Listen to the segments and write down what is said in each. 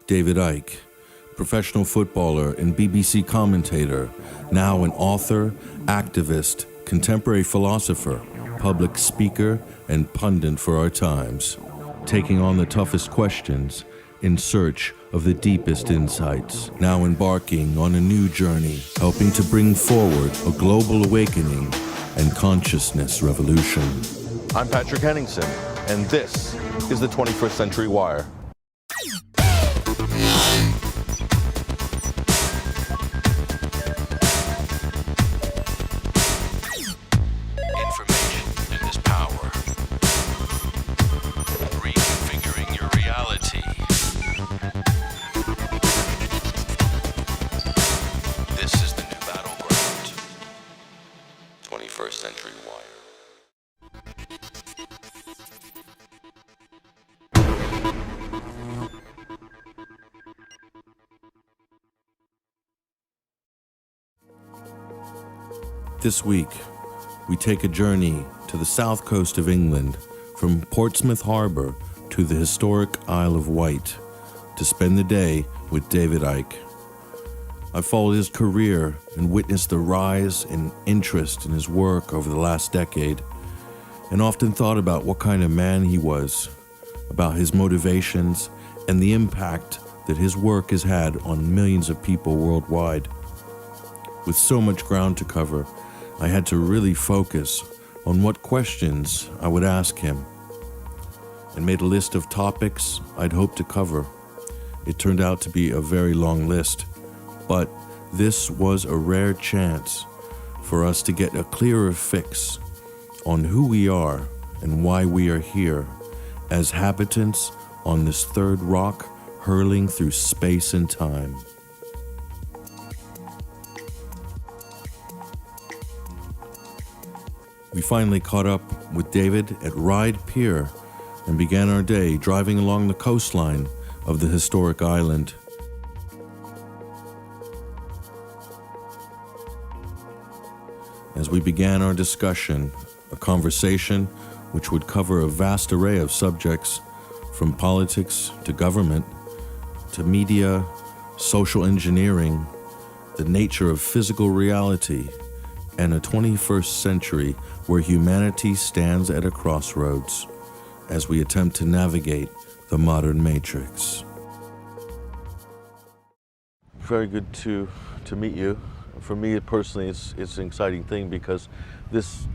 David Icke, professional footballer and BBC commentator, now an author, activist, contemporary philosopher, public speaker, and pundit for our times, taking on the toughest questions in search of the deepest insights, now embarking on a new journey, helping to bring forward a global awakening and consciousness revolution. I'm Patrick Henningsen, and this is the 21st Century Wire. Information is power. Reconfiguring your reality. This is the new battleground. 21st Century Wire. This week, we take a journey to the south coast of England, from Portsmouth Harbor to the historic Isle of Wight, to spend the day with David Icke. I've followed his career and witnessed the rise in interest in his work over the last decade, and often thought about what kind of man he was, about his motivations, and the impact that his work has had on millions of people worldwide. With so much ground to cover, I had to really focus on what questions I would ask him, and made a list of topics I'd hoped to cover. It turned out to be a very long list, but this was a rare chance for us to get a clearer fix on who we are and why we are here as habitants on this third rock hurling through space and time. We finally caught up with David at Ryde Pier and began our day driving along the coastline of the historic island. As we began our discussion, a conversation which would cover a vast array of subjects, from politics to government, to media, social engineering, the nature of physical reality, and a 21st century where humanity stands at a crossroads as we attempt to navigate the modern matrix. Very good to meet you. For me personally, it's an exciting thing because this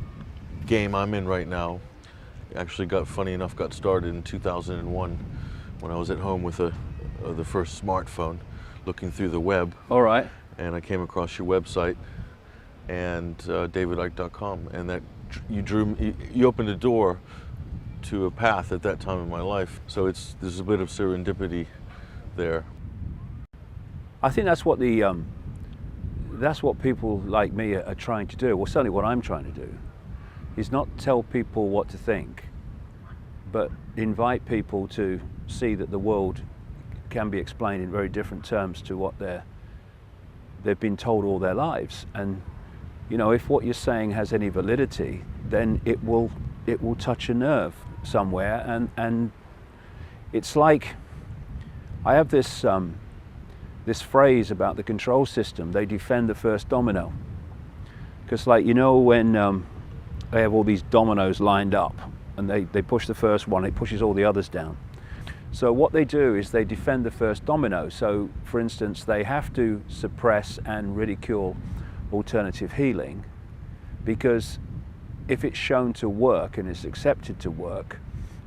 game I'm in right now actually got started in 2001 when I was at home with the first smartphone looking through the web. All right. And I came across your website and davidicke.com, and that you opened a door to a path at that time in my life. So there's a bit of serendipity there. I think that's what people like me are trying to do. Well, certainly what I'm trying to do is not tell people what to think, but invite people to see that the world can be explained in very different terms to what they've been told all their lives. And you know, if what you're saying has any validity, then it will touch a nerve somewhere. And it's like, I have this phrase about the control system: they defend the first domino. Because, like, you know, when they have all these dominoes lined up and they push the first one, it pushes all the others down. So what they do is they defend the first domino. So, for instance, they have to suppress and ridicule alternative healing, because if it's shown to work and it's accepted to work,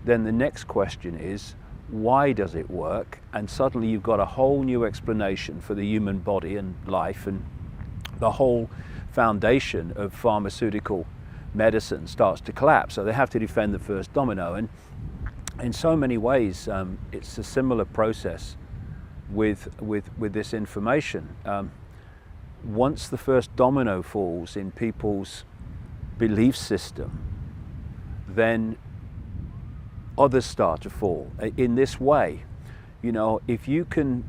then the next question is, why does it work? And suddenly you've got a whole new explanation for the human body and life, and the whole foundation of pharmaceutical medicine starts to collapse. So they have to defend the first domino. And in so many ways, it's a similar process with this information. Once the first domino falls in people's belief system, then others start to fall in this way. You know, if you can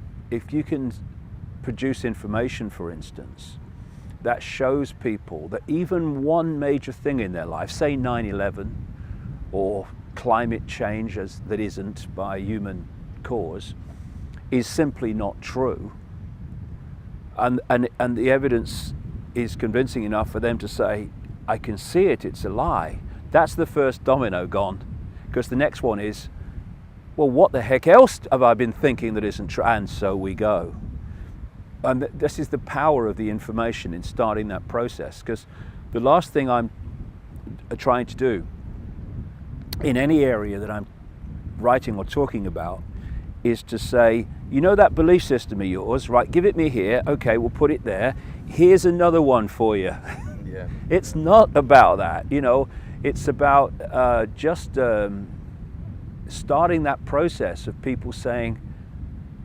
produce information, for instance, that shows people that even one major thing in their life, say 9/11 or climate change that isn't by human cause, is simply not true, and the evidence is convincing enough for them to say, I can see it, it's a lie, that's the first domino gone. Because the next one is, well, what the heck else have I been thinking that isn't true? And so we go. And this is the power of the information in starting that process. Because the last thing I'm trying to do in any area that I'm writing or talking about is to say, you know that belief system of yours, right, give it me here, okay, we'll put it there, here's another one for you. Yeah. It's not about that, you know, it's about just starting that process of people saying,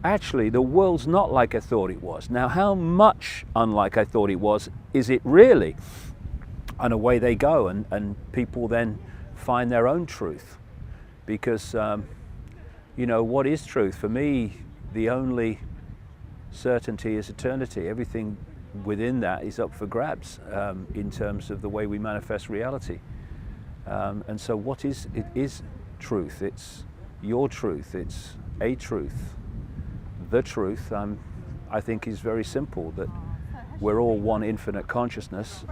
actually, the world's not like I thought it was. Now, how much unlike I thought it was, is it really? And away they go, and people then find their own truth. Because, you know, what is truth? For me, the only certainty is eternity. Everything within that is up for grabs in terms of the way we manifest reality. And so what is truth? It's your truth, it's a truth. The truth, I think, is very simple, that we're all one infinite consciousness,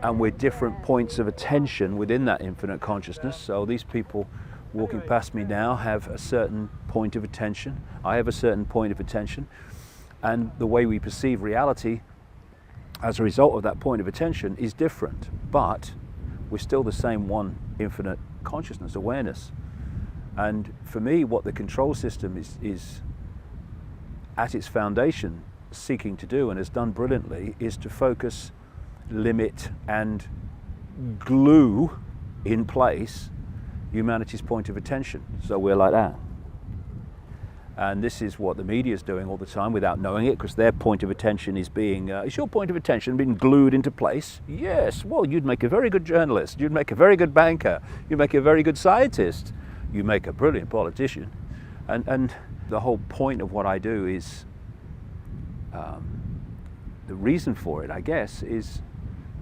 and we're different points of attention within that infinite consciousness. So these people walking past me now have a certain point of attention, I have a certain point of attention, and the way we perceive reality as a result of that point of attention is different, but we're still the same one infinite consciousness, awareness. And for me, what the control system is at its foundation seeking to do, and has done brilliantly, is to focus, limit, and glue in place humanity's point of attention. So we're like that. And this is what the media is doing all the time without knowing it, because their point of attention is being, is your point of attention being glued into place? Yes. Well, you'd make a very good journalist. You'd make a very good banker. You'd make a very good scientist. You make a brilliant politician. And the whole point of what I do is, the reason for it, I guess, is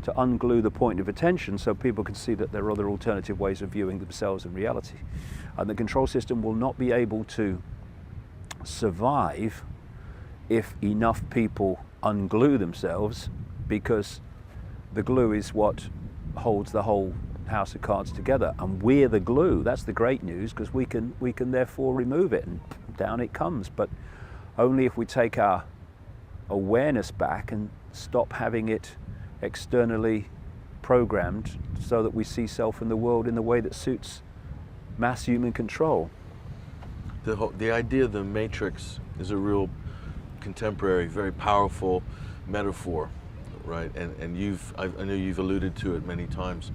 to unglue the point of attention so people can see that there are other alternative ways of viewing themselves in reality. And the control system will not be able to survive if enough people unglue themselves, because the glue is what holds the whole house of cards together, and we're the glue. That's the great news, because we can therefore remove it, and down it comes. But only if we take our awareness back and stop having it externally programmed so that we see self and the world in the way that suits mass human control. The idea of the matrix is a real contemporary, very powerful metaphor, right? And I know you've alluded to it many times,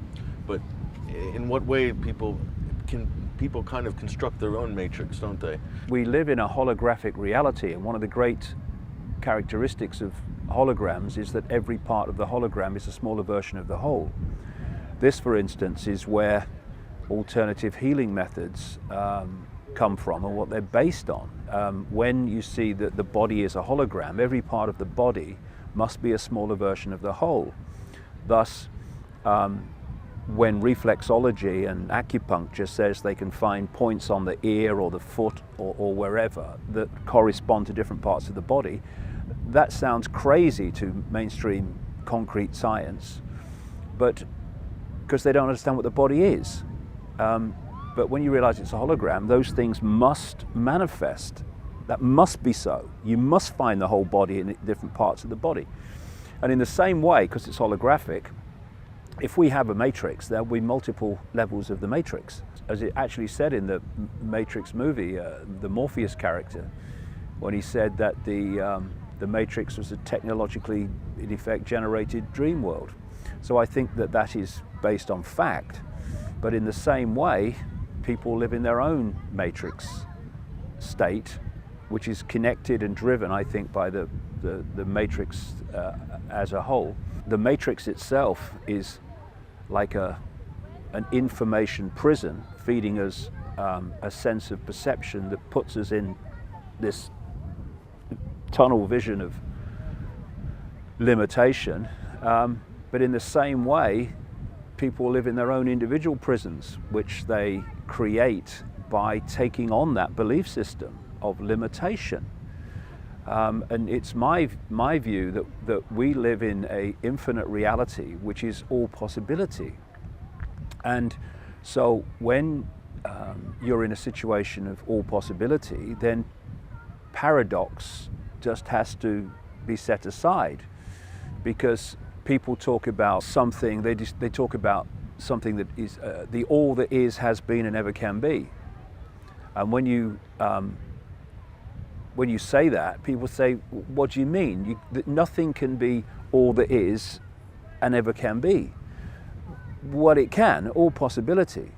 but in what way can people kind of construct their own matrix, don't they? We live in a holographic reality, and one of the great characteristics of holograms is that every part of the hologram is a smaller version of the whole. This, for instance, is where alternative healing methods come from and what they're based on. When you see that the body is a hologram, every part of the body must be a smaller version of the whole. Thus, when reflexology and acupuncture says they can find points on the ear or the foot or wherever that correspond to different parts of the body, that sounds crazy to mainstream concrete science, but because they don't understand what the body is. But when you realize it's a hologram, those things must manifest. That must be so. You must find the whole body in different parts of the body. And in the same way, because it's holographic, if we have a matrix, there will be multiple levels of the matrix. As it actually said in the Matrix movie, the Morpheus character, when he said that the matrix was a technologically, in effect, generated dream world. So I think that that is based on fact. But in the same way, people live in their own matrix state, which is connected and driven, I think, by the matrix as a whole. The matrix itself is like an information prison, feeding us a sense of perception that puts us in this tunnel vision of limitation. But in the same way, people live in their own individual prisons, which they create by taking on that belief system. of limitation. And it's my view that we live in an infinite reality, which is all possibility. And so when you're in a situation of all possibility, then paradox just has to be set aside, because people talk about something, they talk about something that is the all that is, has been, and ever can be. And when you say that, people say, what do you mean? That nothing can be all that is and ever can be. What it can, all possibility.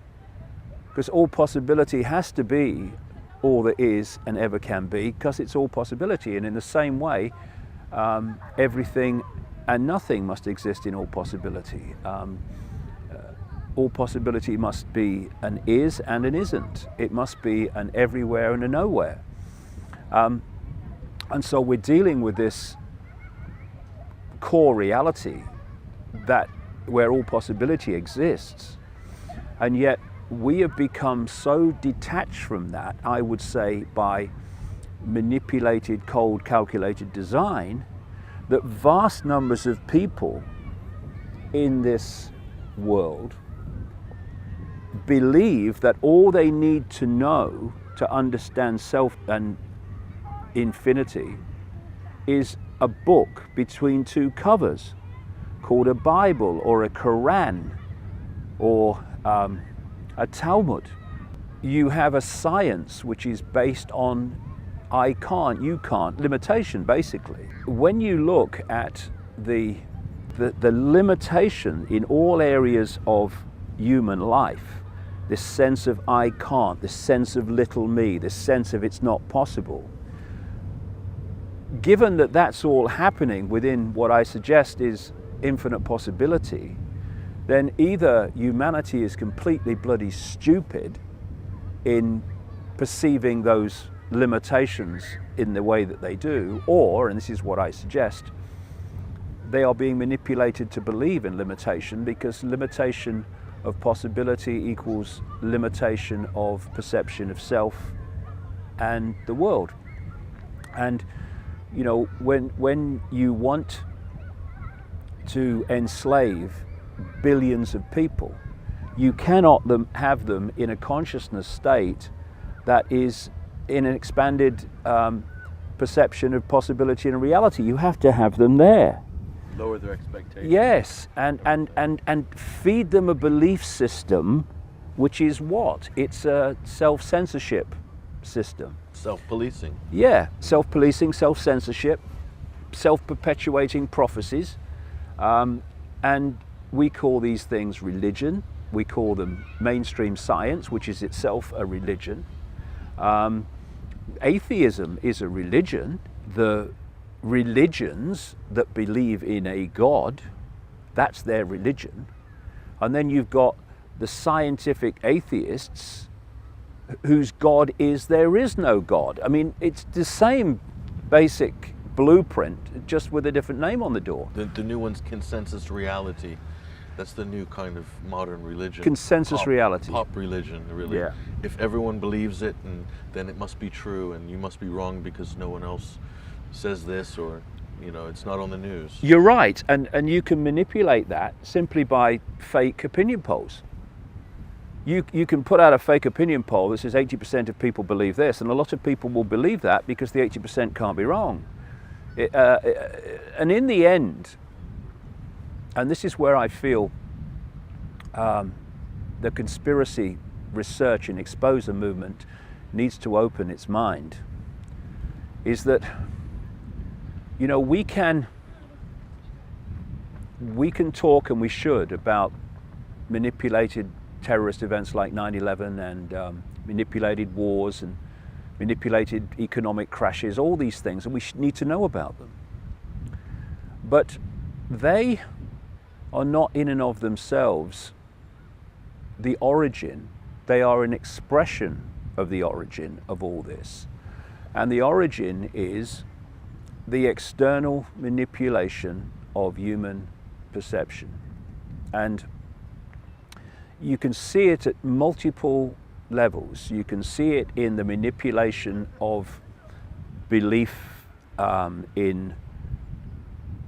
Because all possibility has to be all that is and ever can be, because it's all possibility. And in the same way, everything and nothing must exist in all possibility. All possibility must be an is and an isn't. It must be an everywhere and a nowhere. And so we're dealing with this core reality that where all possibility exists, and yet we have become so detached from that, I would say, by manipulated, cold, calculated design, that vast numbers of people in this world believe that all they need to know to understand self and infinity is a book between two covers called a Bible or a Quran or a Talmud. You have a science which is based on I can't, you can't, limitation basically. When you look at the limitation in all areas of human life, this sense of I can't, this sense of little me, this sense of it's not possible, given that that's all happening within what I suggest is infinite possibility, then either humanity is completely bloody stupid in perceiving those limitations in the way that they do, or, and this is what I suggest, they are being manipulated to believe in limitation, because limitation of possibility equals limitation of perception of self and the world. And you know, when you want to enslave billions of people, you cannot have them in a consciousness state that is in an expanded perception of possibility and reality. You have to have them there. Lower their expectations. Yes, and feed them a belief system, which is what? It's a self-censorship system. Self-policing. Yeah, self-policing, self-censorship, self-perpetuating prophecies. And we call these things religion. We call them mainstream science, which is itself a religion. Atheism is a religion. The religions that believe in a God, that's their religion. And then you've got the scientific atheists whose God is there is no God. I mean, it's the same basic blueprint, just with a different name on the door. The new one's consensus reality. That's the new kind of modern religion. Consensus reality. Pop religion, really. Yeah. If everyone believes it, and then it must be true, and you must be wrong because no one else says this, or it's not on the news. You're right, and you can manipulate that simply by fake opinion polls. You can put out a fake opinion poll that says 80% of people believe this, and a lot of people will believe that because the 80% can't be wrong. And in the end, and this is where I feel the conspiracy research and exposure movement needs to open its mind, is that we can talk, and we should, about manipulated terrorist events like 9/11 and manipulated wars and manipulated economic crashes, all these things, and we need to know about them. But they are not in and of themselves the origin. They are an expression of the origin of all this. And the origin is the external manipulation of human perception. And you can see it at multiple levels. You can see it in the manipulation of belief in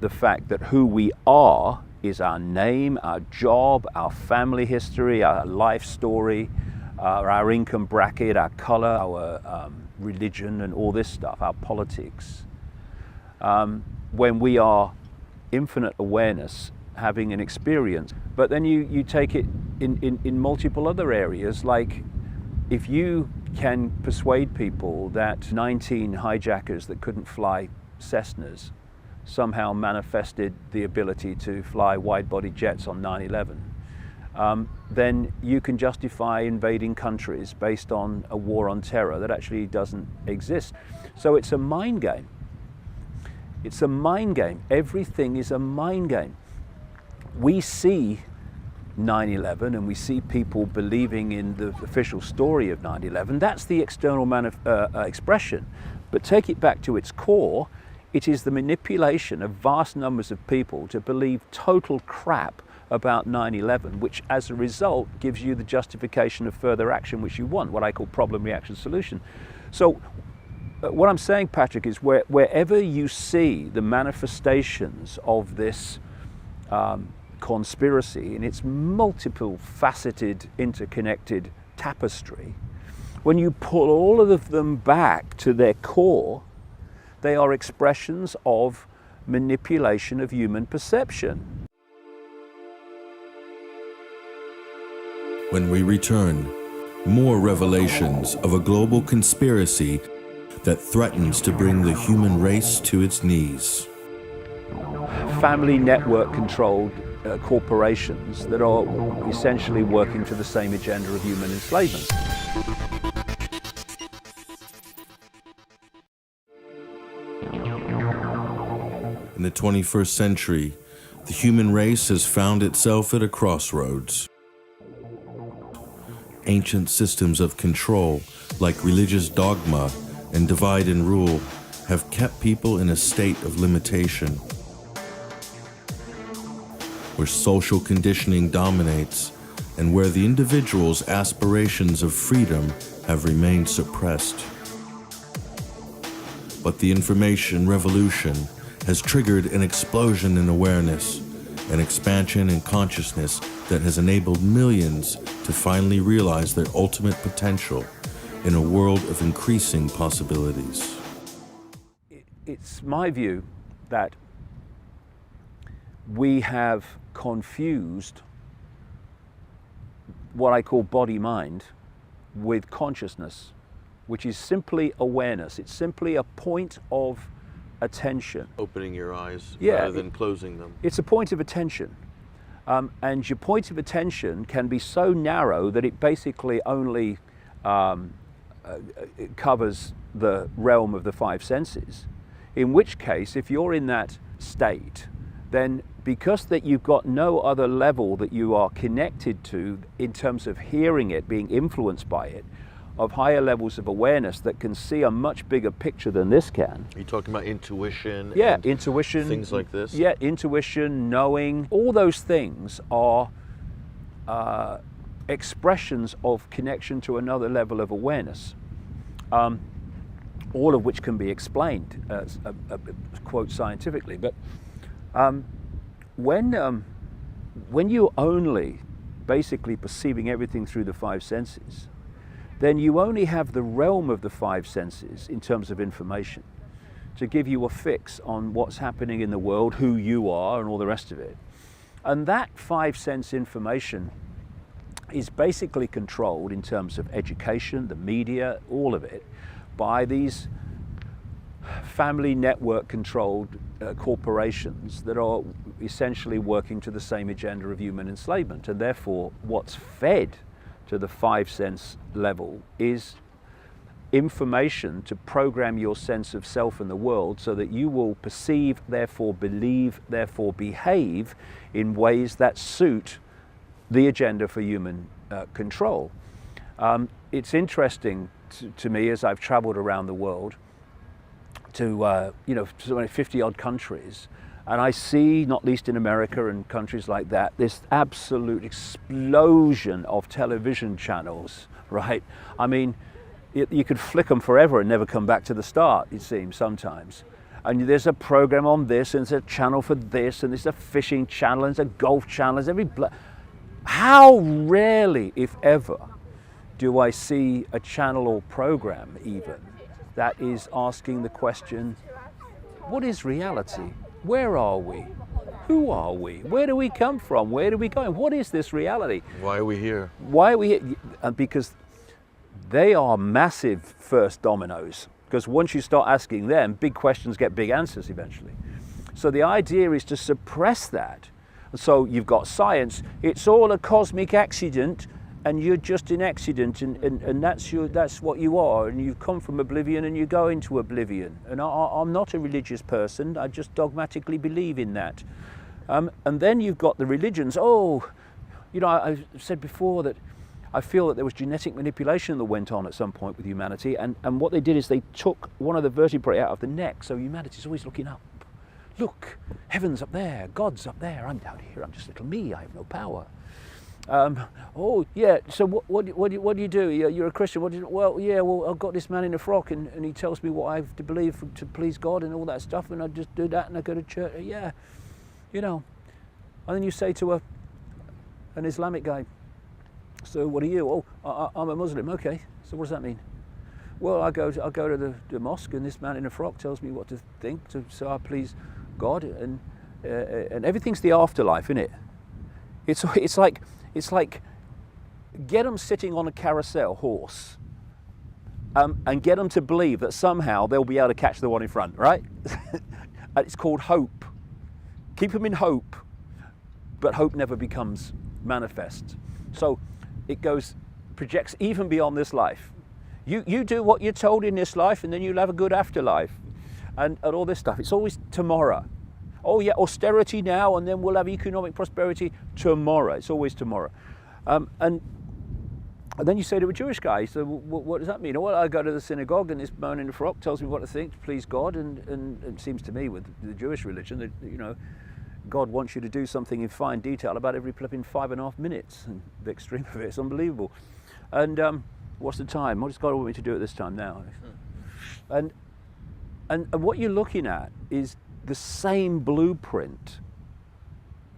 the fact that who we are is our name, our job, our family history, our life story, our income bracket, our color, our religion, and all this stuff, our politics. When we are infinite awareness, having an experience. But then you take it in multiple other areas, like if you can persuade people that 19 hijackers that couldn't fly Cessnas somehow manifested the ability to fly wide-body jets on 9/11, then you can justify invading countries based on a war on terror that actually doesn't exist. So it's a mind game. It's a mind game. Everything is a mind game. We see 9/11 and we see people believing in the official story of 9/11. That's the external expression. But take it back to its core, it is the manipulation of vast numbers of people to believe total crap about 9/11, which as a result gives you the justification of further action which you want, what I call problem, reaction, solution. So what I'm saying, Patrick, is wherever you see the manifestations of this conspiracy in its multiple faceted, interconnected tapestry, when you pull all of them back to their core, they are expressions of manipulation of human perception. When we return, more revelations of a global conspiracy that threatens to bring the human race to its knees. Family network controlled corporations that are essentially working to the same agenda of human enslavement. In the 21st century, the human race has found itself at a crossroads. Ancient systems of control, like religious dogma and divide and rule, have kept people in a state of limitation. Where social conditioning dominates, and where the individual's aspirations of freedom have remained suppressed. But the information revolution has triggered an explosion in awareness, an expansion in consciousness that has enabled millions to finally realize their ultimate potential in a world of increasing possibilities. It's my view that we have confused what I call body-mind with consciousness, which is simply awareness. It's simply a point of attention. Opening your eyes Yeah, rather than closing them. It's a point of attention. And your point of attention can be so narrow that it basically only it covers the realm of the five senses. In which case, if you're in that state, then because that you've got no other level that you are connected to in terms of hearing it, being influenced by it, of higher levels of awareness that can see a much bigger picture than this can. Are you talking about intuition? Yeah, and intuition. things like this? Yeah, intuition, knowing, all those things are expressions of connection to another level of awareness, all of which can be explained, quote, scientifically. But when you're only basically perceiving everything through the five senses, then you only have the realm of the five senses in terms of information to give you a fix on what's happening in the world, who you are, and all the rest of it. And that five sense information is basically controlled in terms of education, the media, all of it, by these family network controlled corporations that are essentially working to the same agenda of human enslavement. And therefore, what's fed to the five sense level is information to program your sense of self and the world so that you will perceive, therefore believe, therefore behave in ways that suit the agenda for human control. It's interesting to me, as I've traveled around the world to 50 odd countries, And I see, not least in America and countries like that, this absolute explosion of television channels, right? I mean, you could flick them forever and never come back to the start, it seems, sometimes. And there's a program on this, and there's a channel for this, and there's a fishing channel, and there's a golf channel, how rarely, if ever, do I see a channel or program even that is asking the question, what is reality? Where are we? Who are we? Where do we come from? Where do we go? What is this reality? Why are we here? Why are we here? Because they are massive first dominoes. Because once you start asking them, big questions get big answers eventually. So the idea is to suppress that. So you've got science, it's all a cosmic accident, and you're just an accident, and that's what you are, and you've come from oblivion and you go into oblivion. And I'm not a religious person, I just dogmatically believe in that. And then you've got the religions. I've said before that I feel that there was genetic manipulation that went on at some point with humanity, and what they did is they took one of the vertebrae out of the neck, so humanity's always looking up. Look, heaven's up there, God's up there, I'm down here, I'm just little me, I have no power. So what do you do? You're a Christian. I've got this man in a frock, and he tells me what I have to believe to please God and all that stuff, and I just do that, and I go to church. And then you say to an Islamic guy, so what are you? I'm a Muslim. Okay, so what does that mean? Well, I go to the mosque, and this man in a frock tells me what to think, so I please God, and everything's the afterlife, isn't it? It's like get them sitting on a carousel horse, and get them to believe that somehow they'll be able to catch the one in front, right? It's called hope. Keep them in hope, but hope never becomes manifest. So it projects even beyond this life. You do what you're told in this life, and then you'll have a good afterlife, and all this stuff. It's always tomorrow. Oh yeah, austerity now, and then we'll have economic prosperity tomorrow. It's always tomorrow. And then you say to a Jewish guy, so what does that mean? Well, I go to the synagogue, and this man in the frock tells me what to think to please God, and it seems to me with the Jewish religion that, God wants you to do something in fine detail about every flipping 5.5 minutes, and the extreme of it's unbelievable. And what's the time? What does God want me to do at this time now? And what you're looking at is the same blueprint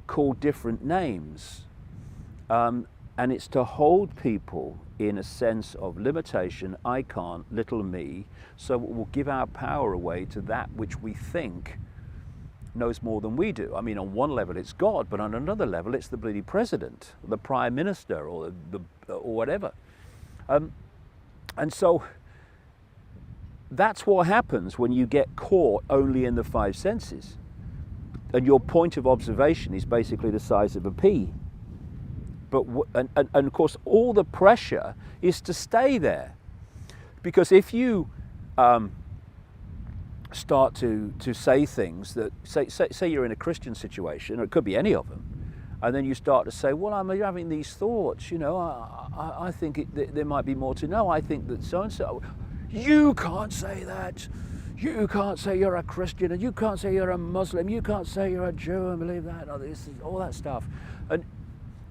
called different names, and it's to hold people in a sense of limitation. I can't, little me, so we'll give our power away to that which we think knows more than we do. I mean, on one level it's God, but on another level it's the bloody president, the prime minister, or or whatever. And so that's what happens when you get caught only in the five senses, and your point of observation is basically the size of a pea. But and of course all the pressure is to stay there, because if you start to say things that say you're in a Christian situation, or it could be any of them, and then you start to say, well, I'm having these thoughts, I think there might be more to know. I think that so and so. You can't say that. You can't say you're a Christian, and you can't say you're a Muslim. You can't say you're a Jew and believe that. Or this, all that stuff. And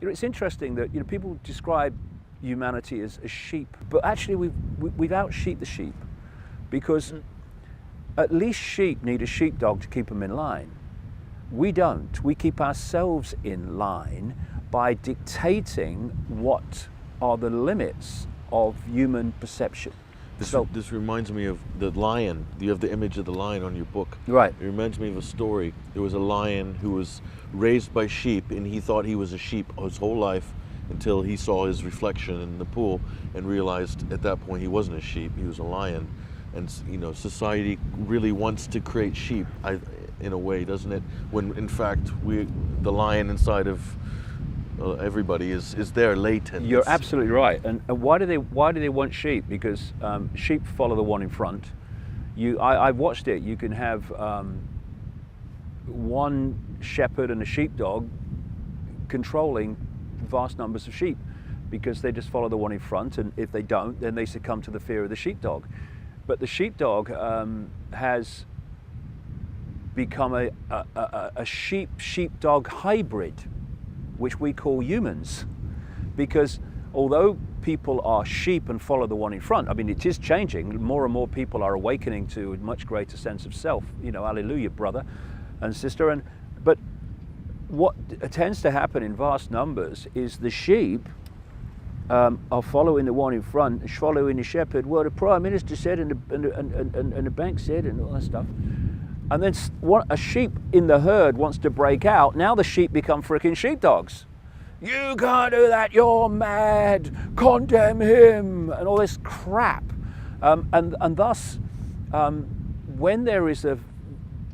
it's interesting that people describe humanity as sheep, but actually we've out-sheeped the sheep, because at least sheep need a sheepdog to keep them in line. We don't. We keep ourselves in line by dictating what are the limits of human perception. This reminds me of the lion. You have the image of the lion on your book. Right. It reminds me of a story. There was a lion who was raised by sheep, and he thought he was a sheep his whole life until he saw his reflection in the pool and realized at that point he wasn't a sheep, he was a lion. And society really wants to create sheep, in a way, doesn't it? When in fact the lion inside of everybody is there latent. You're absolutely right. And why do they want sheep? Because sheep follow the one in front. I've watched it. You can have one shepherd and a sheepdog controlling vast numbers of sheep, because they just follow the one in front, and if they don't, then they succumb to the fear of the sheepdog. But the sheepdog has become a sheep-dog hybrid, which we call humans. Because although people are sheep and follow the one in front, I mean, it is changing. More and more people are awakening to a much greater sense of self. You know, hallelujah, brother and sister. But what tends to happen in vast numbers is the sheep are following the one in front, following the shepherd. Well, the Prime Minister said, and the bank said, and all that stuff. And then a sheep in the herd wants to break out. Now the sheep become freaking sheepdogs. You can't do that, you're mad, condemn him, and all this crap. And thus, when there is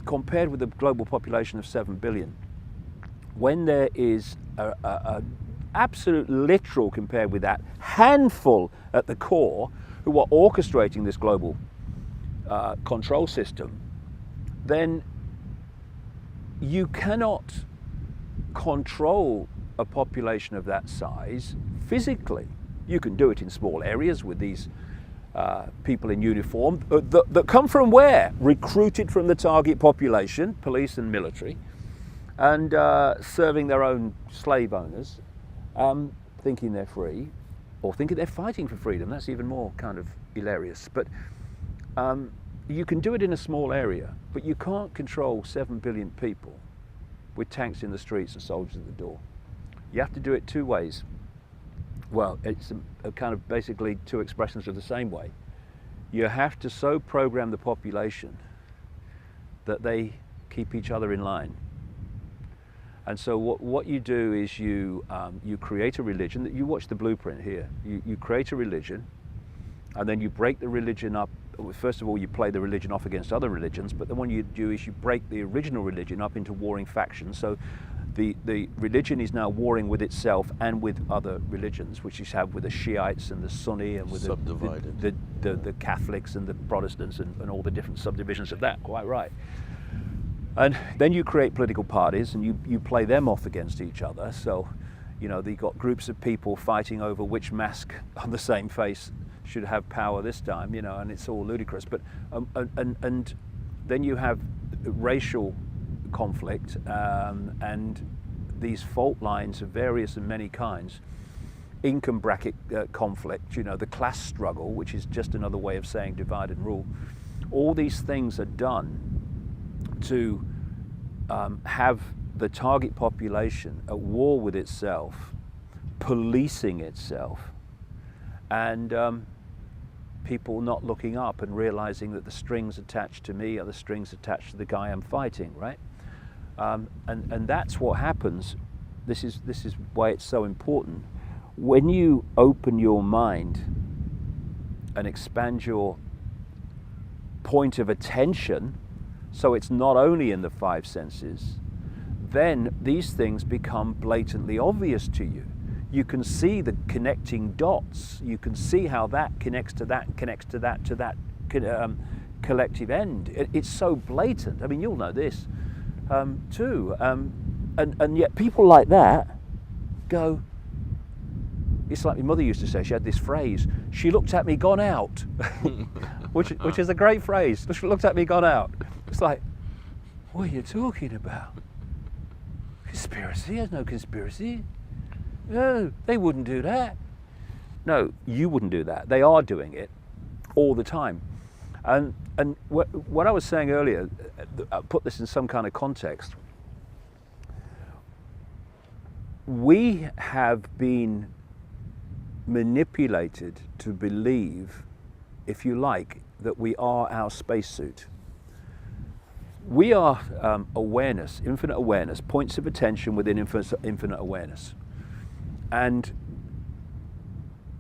compared with the global population of 7 billion, when there is a absolute literal, compared with that, handful at the core who are orchestrating this global control system, then you cannot control a population of that size physically. You can do it in small areas with these people in uniform that come from where? Recruited from the target population, police and military, and serving their own slave owners, thinking they're free, or thinking they're fighting for freedom. That's even more kind of hilarious. But you can do it in a small area, but you can't control 7 billion people with tanks in the streets and soldiers at the door. You have to do it two ways. Well, it's a kind of basically two expressions of the same way. You have to so program the population that they keep each other in line. And so what you do is you create a religion. That you watch the blueprint here. You create a religion, and then you break the religion up. First of all, you play the religion off against other religions, but then what you do is you break the original religion up into warring factions. So the religion is now warring with itself and with other religions, which you have with the Shiites and the Sunni and with the Catholics and the Protestants and all the different subdivisions of that, quite right. And then you create political parties and you play them off against each other. So, you know, you've got groups of people fighting over which mask on the same face should have power this time, you know, and it's all ludicrous. But and then you have racial conflict and these fault lines of various and many kinds, income bracket conflict, you know, the class struggle, which is just another way of saying divide and rule. All these things are done to have the target population at war with itself, policing itself, and people not looking up and realizing that the strings attached to me are the strings attached to the guy I'm fighting, right? And that's what happens. This is why it's so important. When you open your mind and expand your point of attention, so it's not only in the five senses, then these things become blatantly obvious to you. You can see the connecting dots. You can see how that connects to that, to that collective end. It's so blatant. I mean, you'll know this too. And yet people like that go, it's like my mother used to say, she had this phrase, she looked at me, gone out, which is a great phrase. She looked at me, gone out. It's like, what are you talking about? Conspiracy? There's no conspiracy. No, they wouldn't do that. No, you wouldn't do that. They are doing it all the time. And what I was saying earlier, I'll put this in some kind of context. We have been manipulated to believe, if you like, that we are our spacesuit. We are awareness, infinite awareness, points of attention within infinite awareness. And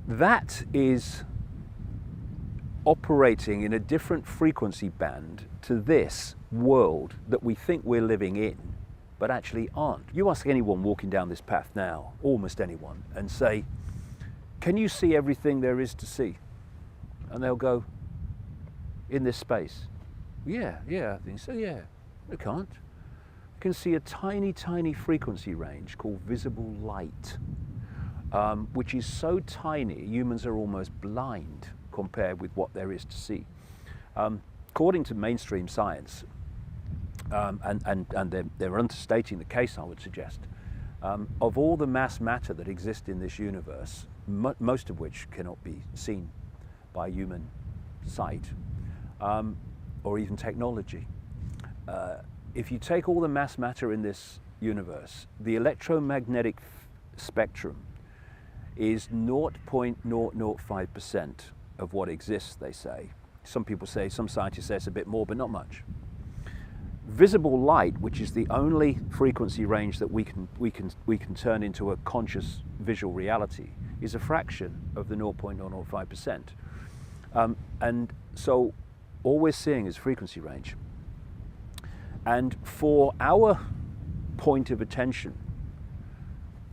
that is operating in a different frequency band to this world that we think we're living in, but actually aren't. You ask anyone walking down this path now, almost anyone, and say, can you see everything there is to see? And they'll go, in this space. Yeah, I think so, yeah. I can't. I can see a tiny, tiny frequency range called visible light, which is so tiny, humans are almost blind compared with what there is to see. According to mainstream science, and they're understating the case, I would suggest. Of all the mass matter that exists in this universe, most of which cannot be seen by human sight or even technology, if you take all the mass matter in this universe, the electromagnetic spectrum is 0.005% of what exists, they say. Some people say, some scientists say it's a bit more, but not much. Visible light, which is the only frequency range that we can turn into a conscious visual reality, is a fraction of the 0.005%. And so all we're seeing is frequency range. And for our point of attention,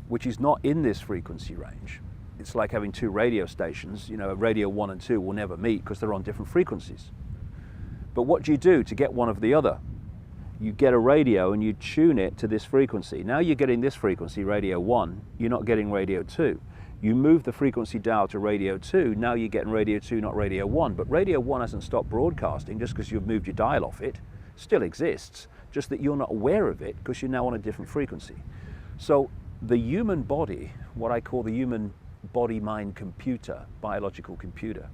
which is not in this frequency range, it's like having two radio stations. You know, radio 1 and 2 will never meet because they're on different frequencies. But what do you do to get one of the other? You get a radio and you tune it to this frequency. Now you're getting this frequency, radio 1, you're not getting radio 2. You move the frequency dial to radio 2, now you're getting radio 2, not radio 1. But radio 1 hasn't stopped broadcasting just because you've moved your dial off it. Still exists, just that you're not aware of it because you're now on a different frequency. So the human body, what I call the human body-mind computer, biological computer,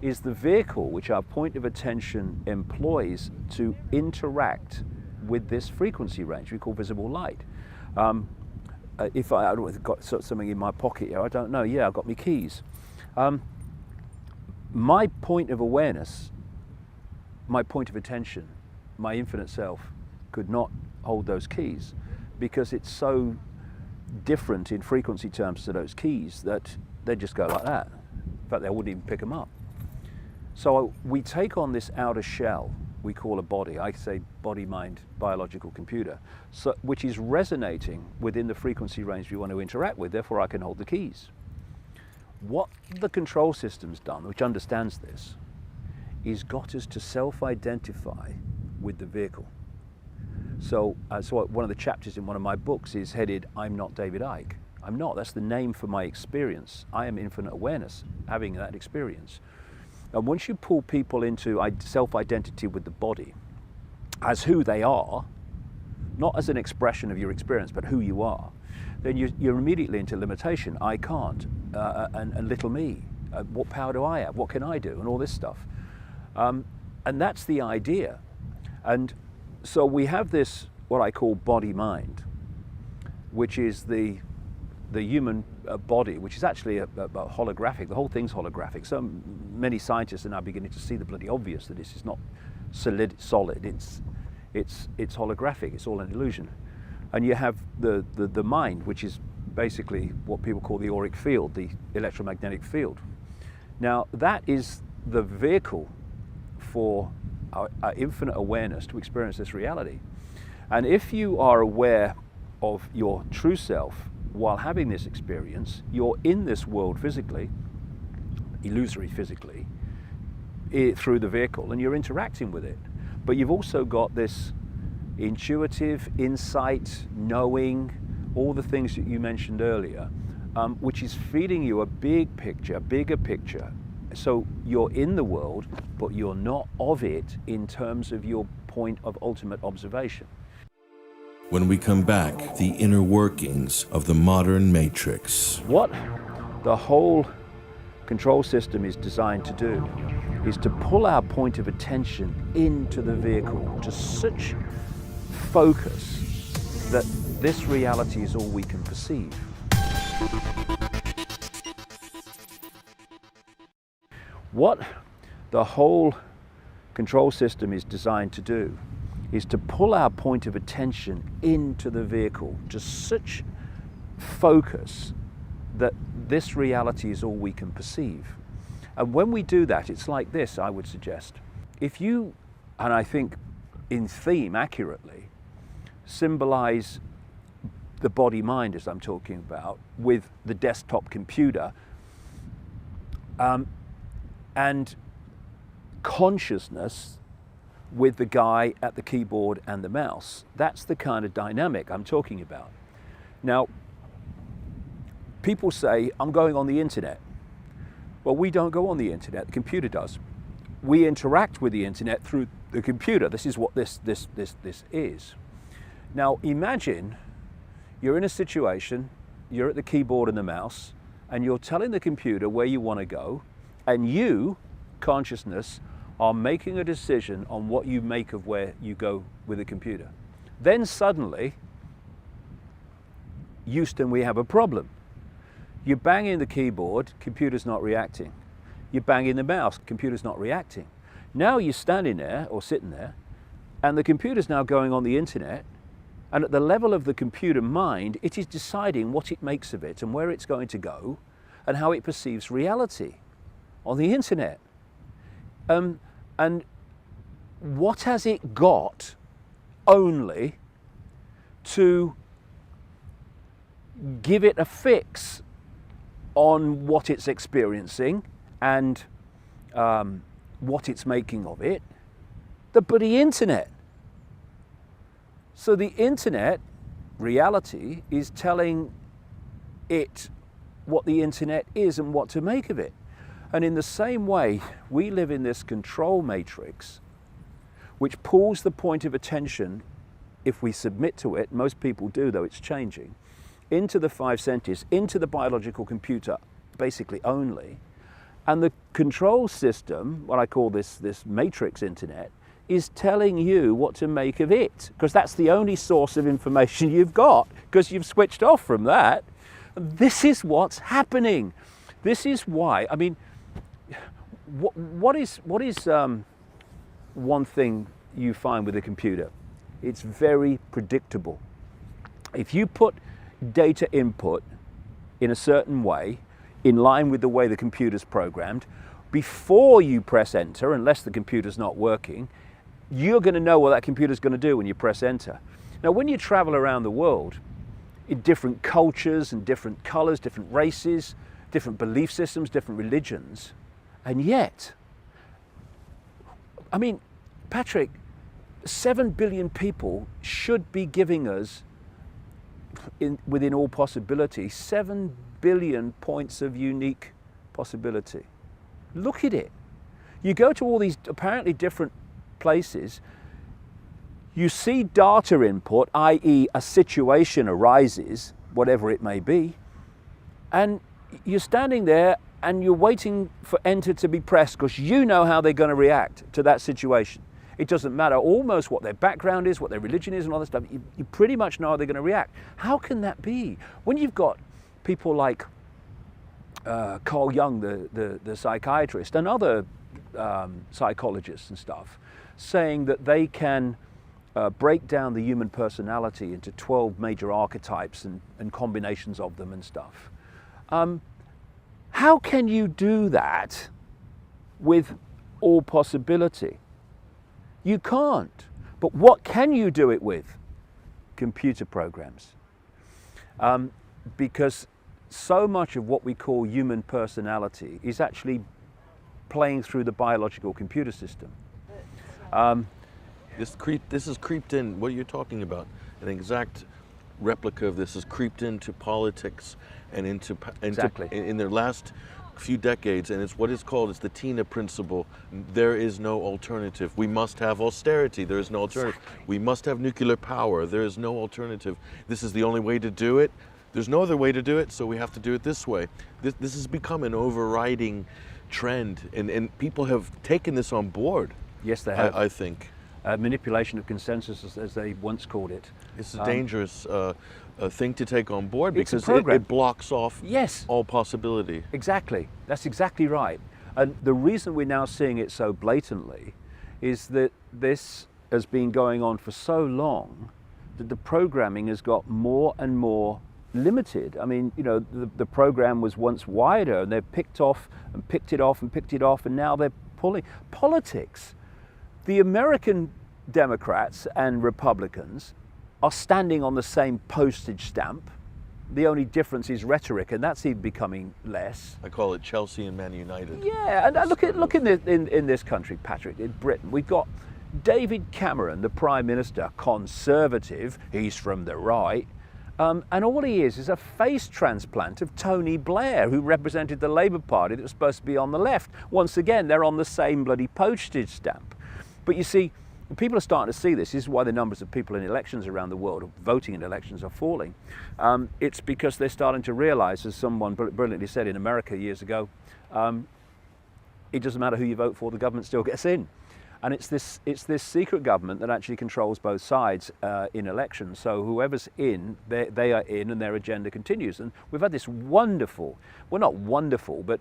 is the vehicle which our point of attention employs to interact with this frequency range we call visible light. If I don't know, I've got something in my pocket here, I don't know, yeah, I've got my keys. My point of awareness, my point of attention, my infinite self could not hold those keys because it's so different in frequency terms to those keys that they just go like that. In fact, they wouldn't even pick them up. So we take on this outer shell we call a body, I say body, mind, biological computer, so, which is resonating within the frequency range we want to interact with, therefore I can hold the keys. What the control system's done, which understands this, is got us to self-identify with the vehicle. So one of the chapters in one of my books is headed, I'm not David Icke. I'm not, that's the name for my experience. I am infinite awareness, having that experience. And once you pull people into self-identity with the body, as who they are, not as an expression of your experience, but who you are, then you're immediately into limitation. I can't, and little me. What power do I have? What can I do? And all this stuff. And that's the idea. And so we have this, what I call body-mind, which is the human body, which is actually a holographic. The whole thing's holographic. So many scientists are now beginning to see the bloody obvious that this is not solid. It's holographic. It's all an illusion. And you have the mind, which is basically what people call the auric field, the electromagnetic field. Now that is the vehicle for our infinite awareness to experience this reality. And if you are aware of your true self while having this experience, you're in this world physically, illusory physically, through the vehicle, and you're interacting with it. But you've also got this intuitive insight, knowing, all the things that you mentioned earlier, which is feeding you a big picture, bigger picture. So you're in the world, but you're not of it in terms of your point of ultimate observation. When we come back, the inner workings of the modern matrix. What the whole control system is designed to do is to pull our point of attention into the vehicle to such focus that this reality is all we can perceive. What the whole control system is designed to do is to pull our point of attention into the vehicle to such focus that this reality is all we can perceive. And when we do that, it's like this, I would suggest. If you, and I think in theme accurately, symbolize the body-mind, as I'm talking about, with the desktop computer, and consciousness with the guy at the keyboard and the mouse. That's the kind of dynamic I'm talking about. Now, people say, I'm going on the internet. Well, we don't go on the internet, the computer does. We interact with the internet through the computer. This is what this is. Now imagine you're in a situation, you're at the keyboard and the mouse, and you're telling the computer where you want to go, and you, consciousness, are making a decision on what you make of where you go with the computer. Then suddenly, Houston, we have a problem. You bang in the keyboard, computer's not reacting. You bang in the mouse, computer's not reacting. Now you're standing there or sitting there, and the computer's now going on the internet, and at the level of the computer mind, it is deciding what it makes of it and where it's going to go and how it perceives reality on the internet. And what has it got only to give it a fix on what it's experiencing and what it's making of it? The bloody internet. So the internet, reality, is telling it what the internet is and what to make of it. And in the same way, we live in this control matrix, which pulls the point of attention, if we submit to it, most people do, though it's changing, into the five senses, into the biological computer, basically only. And the control system, what I call this matrix internet, is telling you what to make of it, because that's the only source of information you've got, because you've switched off from that. This is what's happening. This is why, I mean, what is one thing you find with a computer? It's very predictable. If you put data input in a certain way, in line with the way the computer's programmed, before you press enter, unless the computer's not working, you're going to know what that computer's going to do when you press enter. Now, when you travel around the world, in different cultures and different colors, different races, different belief systems, different religions, and yet, I mean, Patrick, 7 billion people should be giving us, within all possibility, 7 billion points of unique possibility. Look at it. You go to all these apparently different places, you see data input, i.e. a situation arises, whatever it may be, and you're standing there and you're waiting for enter to be pressed because you know how they're going to react to that situation. It doesn't matter almost what their background is, what their religion is and all that stuff. You pretty much know how they're going to react. How can that be? When you've got people like Carl Jung, the psychiatrist, and other psychologists and stuff, saying that they can break down the human personality into 12 major archetypes and combinations of them and stuff. How can you do that with all possibility? You can't. But what can you do it with? Computer programs. Because so much of what we call human personality is actually playing through the biological computer system. This has creeped in, what you're talking about, an exact replica of this has creeped into politics and into Exactly. in their last few decades, and it's what is called, it's the Tina principle. There is no alternative. We must have austerity. There is no alternative. Exactly. We must have nuclear power. There is no alternative. This is the only way to do it. There's no other way to do it, so we have to do it this way. This has become an overriding trend, and people have taken this on board. Yes, they have. I think. Manipulation of consensus, as they once called it. It's a dangerous thing to take on board It's a because program. it blocks off Yes. all possibility. Exactly. That's exactly right. And the reason we're now seeing it so blatantly is that this has been going on for so long that the programming has got more and more limited. I mean, you know, the program was once wider, and they've picked off and picked it off and picked it off, and now they're pulling. Politics. The American Democrats and Republicans are standing on the same postage stamp. The only difference is rhetoric, and that's even becoming less. I call it Chelsea and Man United. Yeah, and look in this country, Patrick, in Britain, we've got David Cameron, the Prime Minister, conservative, he's from the right, and all he is a face transplant of Tony Blair, who represented the Labour Party that was supposed to be on the left. Once again, they're on the same bloody postage stamp. But you see, people are starting to see this. This is why the numbers of people in elections around the world, voting in elections, are falling. It's because they're starting to realize, as someone brilliantly said in America years ago, it doesn't matter who you vote for, the government still gets in. And it's this secret government that actually controls both sides in elections. So whoever's in, they are in, and their agenda continues. And we've had this wonderful, well, not wonderful, but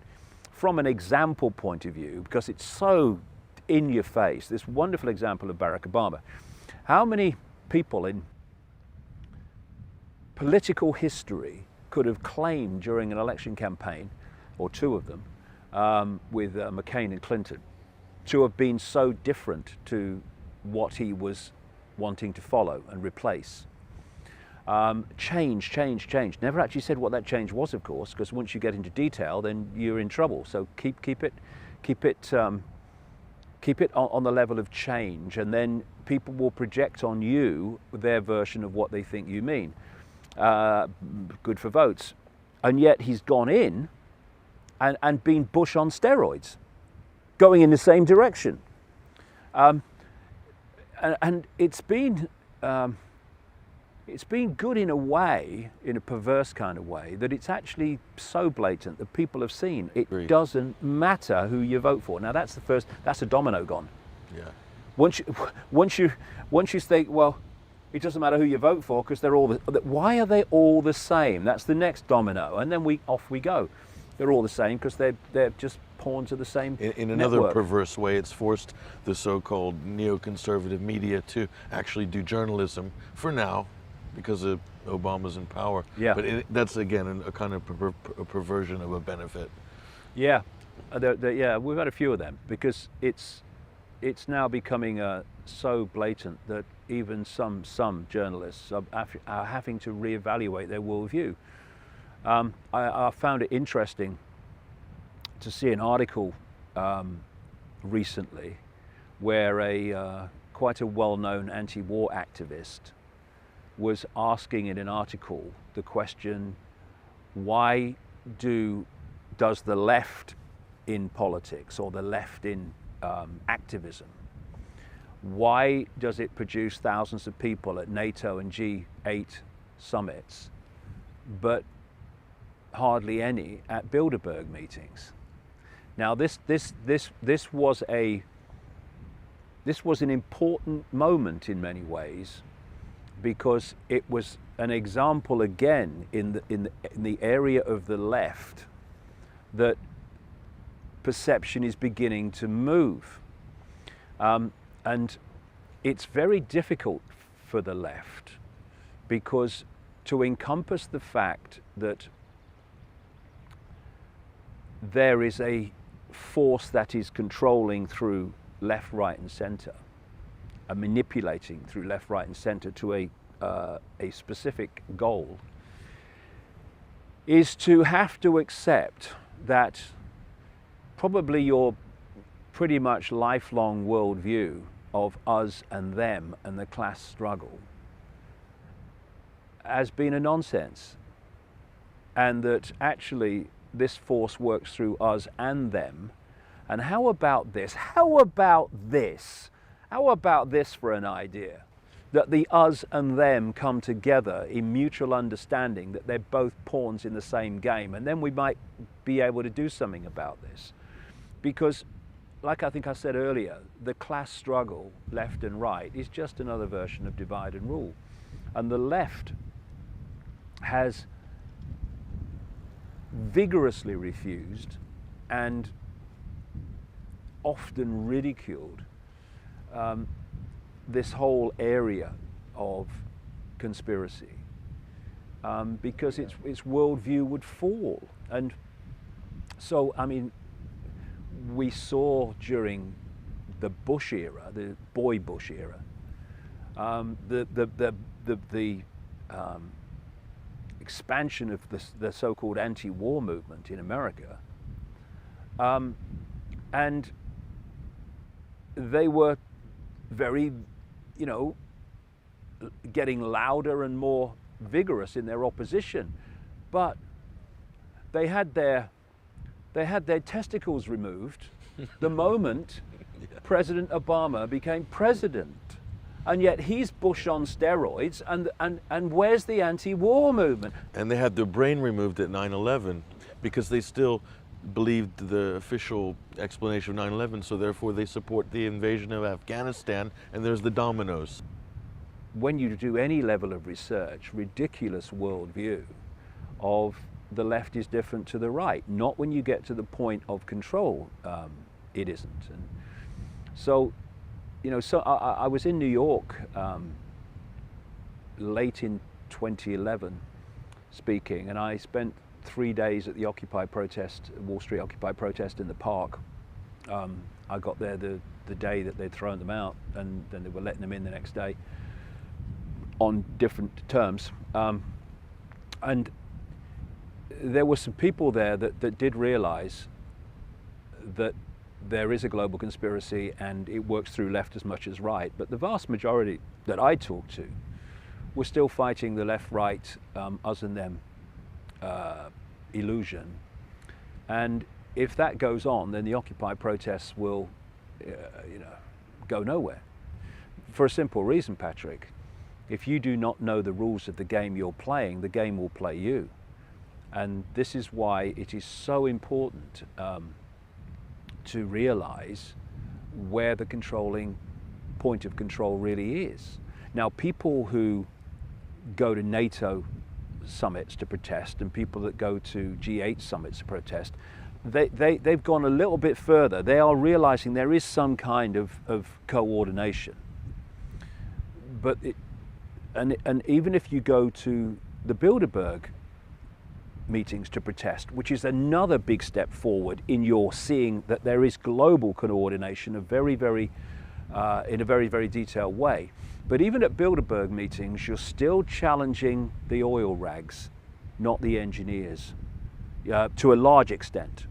from an example point of view, because it's so in your face, this wonderful example of Barack Obama. How many people in political history could have claimed during an election campaign, or two of them, with McCain and Clinton, to have been so different to what he was wanting to follow and replace? Change. Never actually said what that change was, of course, because once you get into detail, then you're in trouble. So keep it on the level of change, and then people will project on you their version of what they think you mean. Good for votes. And yet he's gone in and been Bush on steroids, going in the same direction. And it's been good in a way, in a perverse kind of way, that it's actually so blatant that people have seen it doesn't matter who you vote for. Now that's a domino gone. Yeah. Once you think, well, it doesn't matter who you vote for because they're all why are they all the same? That's the next domino, and then off we go. They're all the same because they're just pawns of the same In another network. perverse way, it's forced the so-called neoconservative media to actually do journalism for now, because of Obama's in power. Yeah. But that's again a kind of a perversion of a benefit. Yeah, yeah, we've had a few of them because it's now becoming so blatant that even some journalists are having to reevaluate their worldview. I found it interesting to see an article recently where quite a well-known anti-war activist was asking in an article the question, why does the left in politics, or the left in activism, why does it produce thousands of people at NATO and G8 summits, but hardly any at Bilderberg meetings? Now this was an important moment in many ways, because it was an example again in the area of the left that perception is beginning to move, and it's very difficult for the left, because to encompass the fact that there is a force that is controlling through left, right, and center, and manipulating through left, right, and center to a specific goal, is to have to accept that probably your pretty much lifelong worldview of us and them and the class struggle has been a nonsense, and that actually this force works through us and them. And how about this? How about this for an idea? That the us and them come together in mutual understanding that they're both pawns in the same game, and then we might be able to do something about this. Because, like I think I said earlier, the class struggle, left and right, is just another version of divide and rule. And the left has vigorously refused and often ridiculed this whole area of conspiracy, because its worldview would fall. And so, I mean, we saw during the Bush era, the boy Bush era, the expansion of the so-called anti-war movement in America, and they were very, getting louder and more vigorous in their opposition, but they had their testicles removed the moment President Obama became president. And yet he's Bush on steroids, and where's the anti-war movement? And they had their brain removed at 9/11 because they still believed the official explanation of 9/11, so therefore they support the invasion of Afghanistan, and there's the dominoes. When you do any level of research, ridiculous worldview of the left is different to the right. Not when you get to the point of control, it isn't. And so, you know, so I was in New York late in 2011 speaking, and I spent 3 days at the Occupy protest, Wall Street Occupy protest in the park. I got there the day that they'd thrown them out, and then they were letting them in the next day on different terms. And there were some people there that did realize that there is a global conspiracy and it works through left as much as right. But the vast majority that I talked to were still fighting the left-right, us and them illusion. And if that goes on, then the Occupy protests will, go nowhere. For a simple reason, Patrick. If you do not know the rules of the game you're playing, the game will play you. And this is why it is so important to realize where the controlling point of control really is. Now, people who go to NATO summits to protest and people that go to G8 summits to protest, they've gone a little bit further. They are realizing there is some kind of coordination. But and even if you go to the Bilderberg meetings to protest, which is another big step forward in your seeing that there is global coordination in a very, very detailed way. But even at Bilderberg meetings, you're still challenging the oil rags, not the engineers, to a large extent.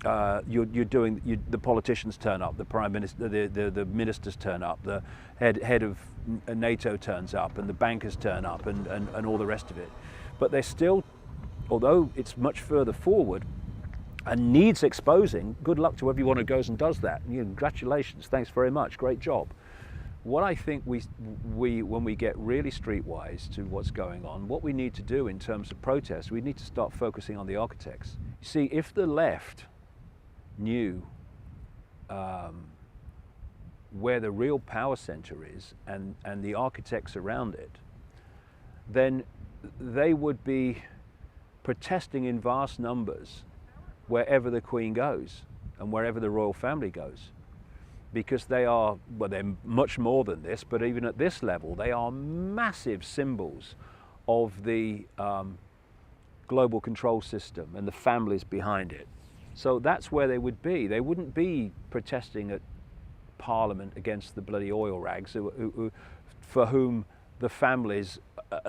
The politicians turn up, the prime minister, the ministers turn up, the head of NATO turns up, and the bankers turn up, and all the rest of it. But they're still, although it's much further forward and needs exposing, good luck to everyone who goes and does that. Congratulations, thanks very much, great job. What I think we when we get really streetwise to what's going on, what we need to do in terms of protest, we need to start focusing on the architects. You see, if the left knew where the real power center is and the architects around it, then they would be protesting in vast numbers wherever the Queen goes and wherever the royal family goes. Because they are, well, they're much more than this, but even at this level, they are massive symbols of the global control system and the families behind it. So that's where they would be. They wouldn't be protesting at Parliament against the bloody oil rags, for whom the families,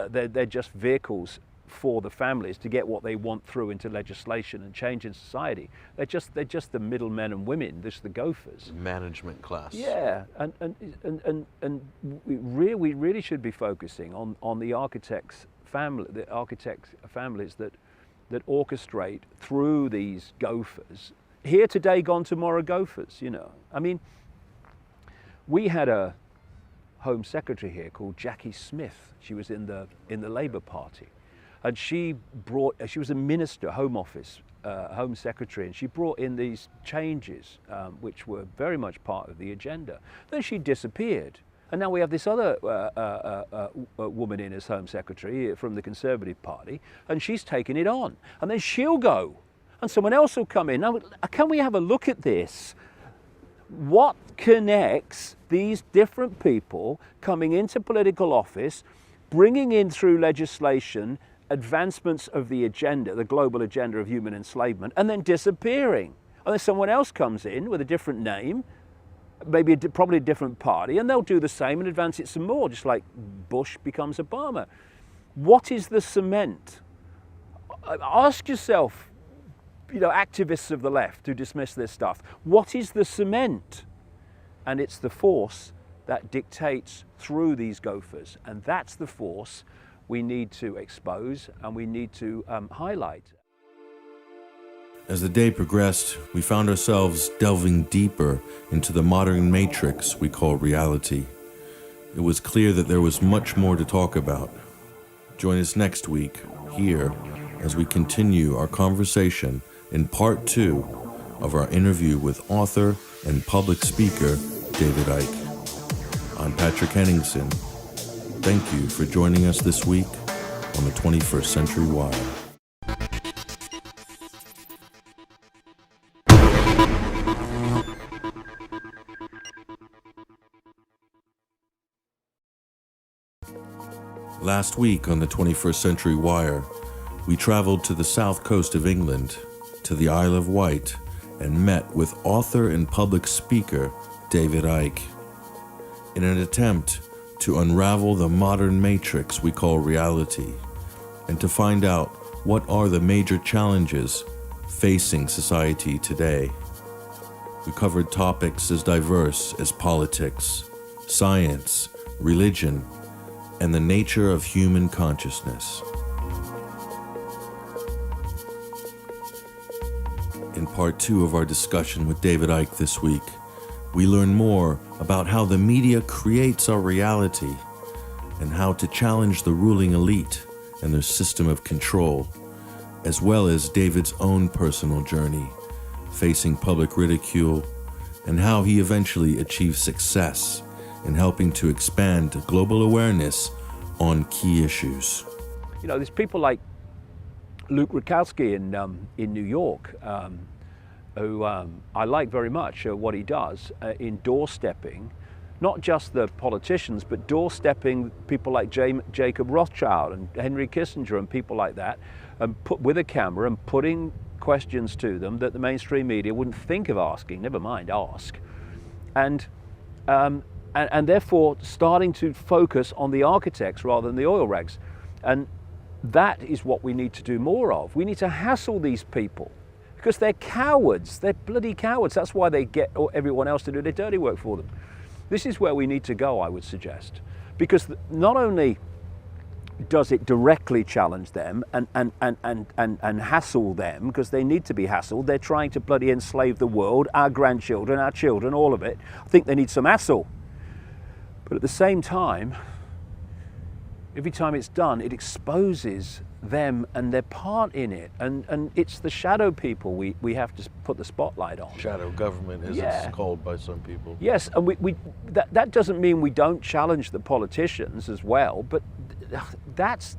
they're just vehicles for the families to get what they want through into legislation and change in society. They're just the middlemen and women, just the gophers. Management class. Yeah, and we really should be focusing on the architects' families that orchestrate through these gophers. Here today, gone tomorrow gophers, I mean, we had a Home Secretary here called Jackie Smith. She was in the Labour Party. And she was a minister, Home Office, Home Secretary, and she brought in these changes, which were very much part of the agenda. Then she disappeared. And now we have this other woman in as Home Secretary from the Conservative Party, and she's taken it on. And then she'll go, and someone else will come in. Now, can we have a look at this? What connects these different people coming into political office, bringing in through legislation advancements of the agenda, the global agenda of human enslavement, and then disappearing? And then someone else comes in with a different name, maybe probably a different party, and they'll do the same and advance it some more, just like Bush becomes Obama. What is the cement? Ask yourself, activists of the left who dismiss this stuff, what is the cement? And it's the force that dictates through these gophers, and that's the force we need to expose and we need to highlight. As the day progressed, we found ourselves delving deeper into the modern matrix we call reality. It was clear that there was much more to talk about. Join us next week, here, as we continue our conversation in part 2 of our interview with author and public speaker David Icke. I'm Patrick Henningsen. Thank you for joining us this week on the 21st Century Wire. Last week on the 21st Century Wire, we traveled to the south coast of England, to the Isle of Wight, and met with author and public speaker David Icke. In an attempt to unravel the modern matrix we call reality, and to find out what are the major challenges facing society today. We covered topics as diverse as politics, science, religion, and the nature of human consciousness. In part 2 of our discussion with David Icke this week, we learn more about how the media creates our reality and how to challenge the ruling elite and their system of control, as well as David's own personal journey, facing public ridicule, and how he eventually achieved success in helping to expand global awareness on key issues. You know, there's people like Luke Rudkowski in New York, who I like very much what he does in doorstepping, not just the politicians, but doorstepping people like Jacob Rothschild and Henry Kissinger and people like that, and with a camera and putting questions to them that the mainstream media wouldn't think of asking, never mind ask. And therefore starting to focus on the architects rather than the oil rigs. And that is what we need to do more of. We need to hassle these people because they're cowards. They're bloody cowards. That's why they get everyone else to do their dirty work for them. This is where we need to go, I would suggest, because not only does it directly challenge them and hassle them, because they need to be hassled. They're trying to bloody enslave the world, our grandchildren, our children, all of it. I think they need some hassle. But at the same time, every time it's done, it exposes them and their part in it. And it's the shadow people we have to put the spotlight on. Shadow government, as it's called by some people. Yes, and that doesn't mean we don't challenge the politicians as well, but it's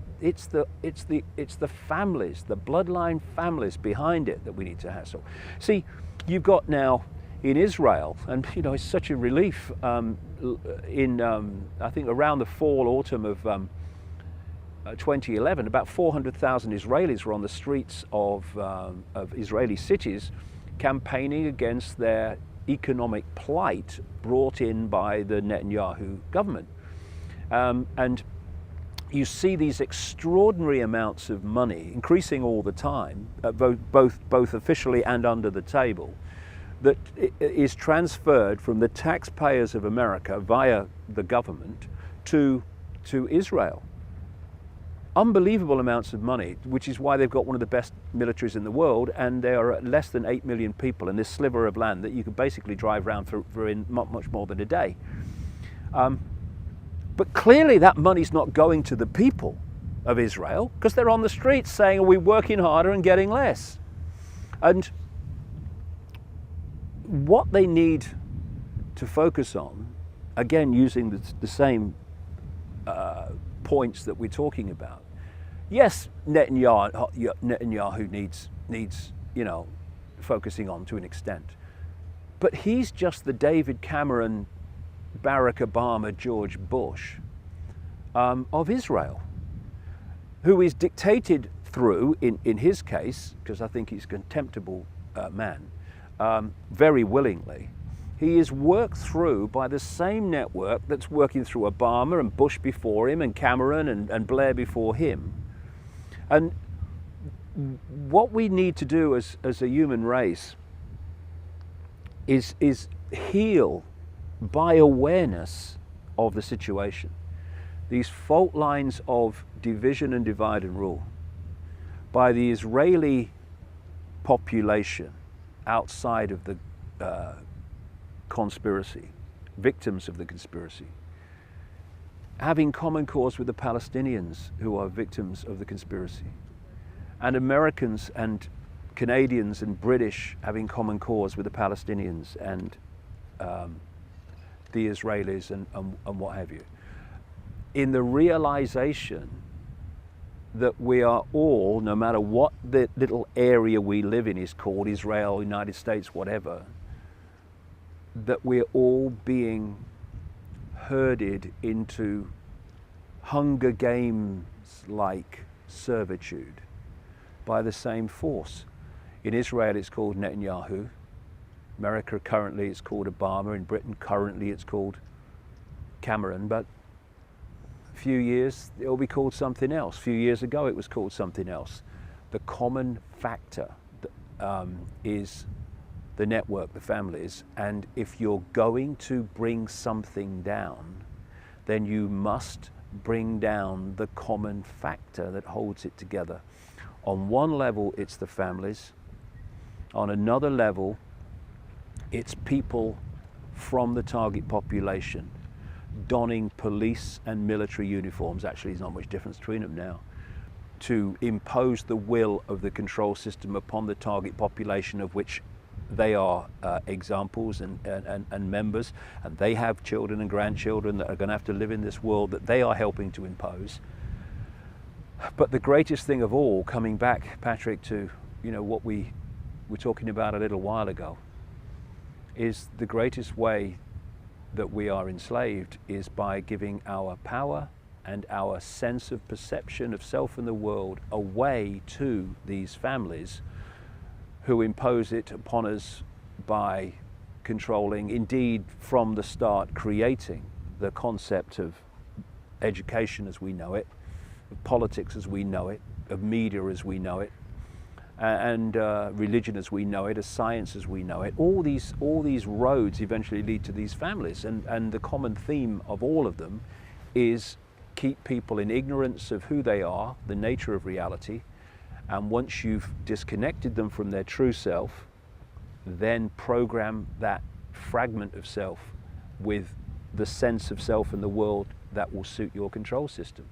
the families, the bloodline families behind it that we need to hassle. See, you've got now in Israel, and you know, it's such a relief. I think around the fall, autumn of 2011, about 400,000 Israelis were on the streets of Israeli cities, campaigning against their economic plight brought in by the Netanyahu government, and you see these extraordinary amounts of money, increasing all the time, both officially and under the table, that is transferred from the taxpayers of America via the government to Israel. Unbelievable amounts of money, which is why they've got one of the best militaries in the world, and they are less than 8 million people in this sliver of land that you could basically drive around for in much more than a day. But clearly that money's not going to the people of Israel, because they're on the streets saying, are we working harder and getting less? And what they need to focus on, again using the same points that we're talking about. Yes, Netanyahu needs focusing on to an extent, but he's just the David Cameron, Barack Obama, George Bush of Israel, who is dictated through, in his case, because I think he's a contemptible man, very willingly, he is worked through by the same network that's working through Obama and Bush before him and Cameron and Blair before him. And what we need to do as a human race is heal by awareness of the situation. These fault lines of division and divide and rule by the Israeli population outside of the conspiracy, victims of the conspiracy, having common cause with the Palestinians who are victims of the conspiracy, and Americans and Canadians and British having common cause with the Palestinians and the Israelis and what have you, in the realization that we are all, no matter what the little area we live in is called, Israel, United States, whatever, that we're all being herded into Hunger Games-like servitude by the same force. In Israel it's called Netanyahu. America currently it's called Obama. In Britain currently it's called Cameron. But a few years it'll be called something else. A few years ago it was called something else. The common factor is the network, the families. And if you're going to bring something down, then you must bring down the common factor that holds it together. On one level, it's the families. On another level, it's people from the target population donning police and military uniforms. Actually, there's not much difference between them now. To impose the will of the control system upon the target population, of which they are examples and members, and they have children and grandchildren that are going to have to live in this world that they are helping to impose. But the greatest thing of all, coming back, Patrick, to what we were talking about a little while ago, is the greatest way that we are enslaved is by giving our power and our sense of perception of self and the world away to these families who impose it upon us by controlling, indeed from the start creating the concept of education as we know it, of politics as we know it, of media as we know it, and religion as we know it, as science as we know it. All these roads eventually lead to these families, and the common theme of all of them is keep people in ignorance of who they are, the nature of reality, and once you've disconnected them from their true self, then program that fragment of self with the sense of self and the world that will suit your control system.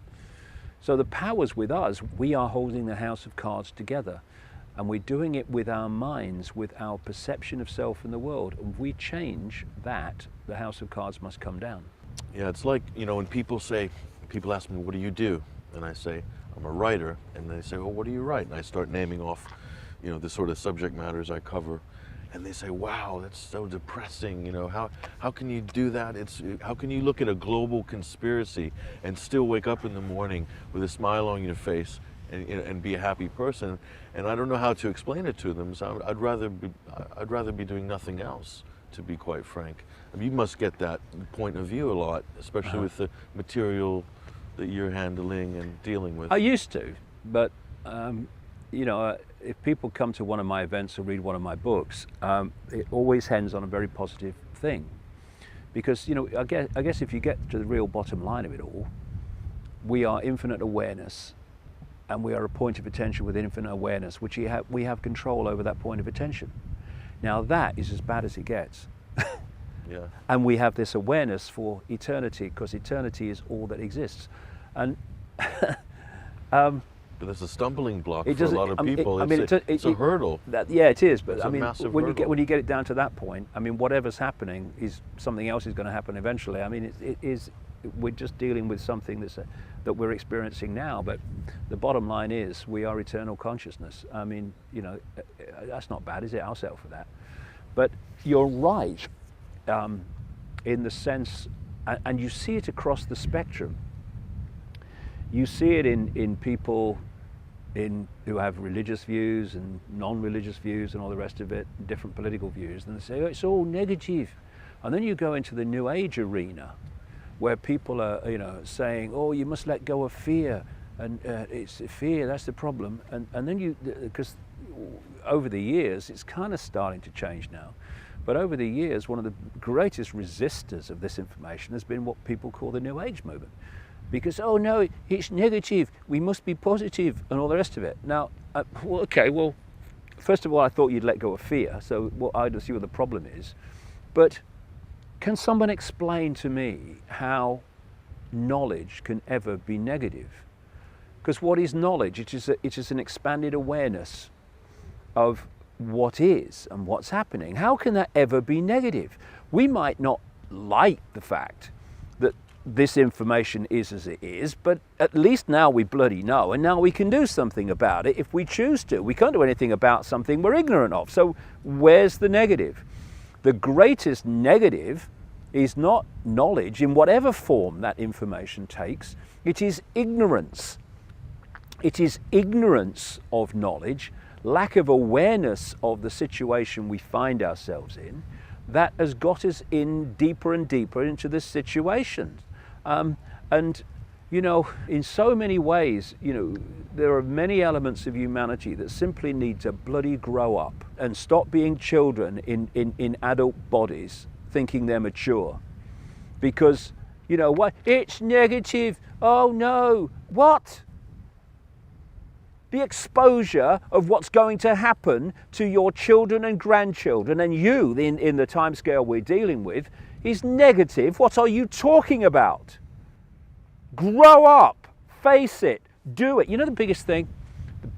So the power's with us. We are holding the house of cards together, and we're doing it with our minds, with our perception of self and the world. And if we change that, the house of cards must come down. Yeah, it's like, when people ask me, what do you do? And I say, I'm a writer. And they say, well, what do you write? And I start naming off, the sort of subject matters I cover. And they say, wow, that's so depressing. How can you do that? How can you look at a global conspiracy and still wake up in the morning with a smile on your face and be a happy person? And I don't know how to explain it to them. So I'd rather be doing nothing else, to be quite frank. I mean, you must get that point of view a lot, especially with the material that you're handling and dealing with. I used to, but if people come to one of my events or read one of my books, it always ends on a very positive thing. Because, I guess if you get to the real bottom line of it all, we are infinite awareness, and we are a point of attention with infinite awareness, which we have control over that point of attention. Now that is as bad as it gets. Yeah. And we have this awareness for eternity, because eternity is all that exists. And but it's a stumbling block for a lot of people. It's a hurdle. Yeah, it is. But it's I mean, when hurdle. you get it down to that point, I mean, whatever's happening is something else is going to happen eventually. I mean, we're just dealing with something that we're experiencing now. But the bottom line is, we are eternal consciousness. I mean, that's not bad, is it? I'll settle for that. But you're right, in the sense, and you see it across the spectrum. You see it in people who have religious views and non-religious views and all the rest of it, different political views, and they say, oh, it's all negative. And then you go into the New Age arena, where people are, saying, oh, you must let go of fear, and it's fear, that's the problem. And then because over the years, it's kind of starting to change now, but over the years, one of the greatest resistors of this information has been what people call the New Age movement. Because, oh no, it's negative, we must be positive, and all the rest of it. Now, first of all, I thought you'd let go of fear, so I don't see what the problem is. But can someone explain to me how knowledge can ever be negative? Because what is knowledge? It is an expanded awareness of what is and what's happening. How can that ever be negative? We might not like the fact that this information is as it is, but at least now we bloody know, and now we can do something about it if we choose to. We can't do anything about something we're ignorant of. So where's the negative? The greatest negative is not knowledge in whatever form that information takes. It is ignorance. It is ignorance of knowledge, lack of awareness of the situation we find ourselves in, that has got us in deeper and deeper into this situation. And, you know, in so many ways, you know, there are many elements of humanity that simply need to bloody grow up and stop being children in adult bodies thinking they're mature. Because, you know, what? It's negative. Oh no. What? The exposure of what's going to happen to your children and grandchildren and you in the timescale we're dealing with is negative. What are you talking about? Grow up, face it, do it. You know the biggest thing,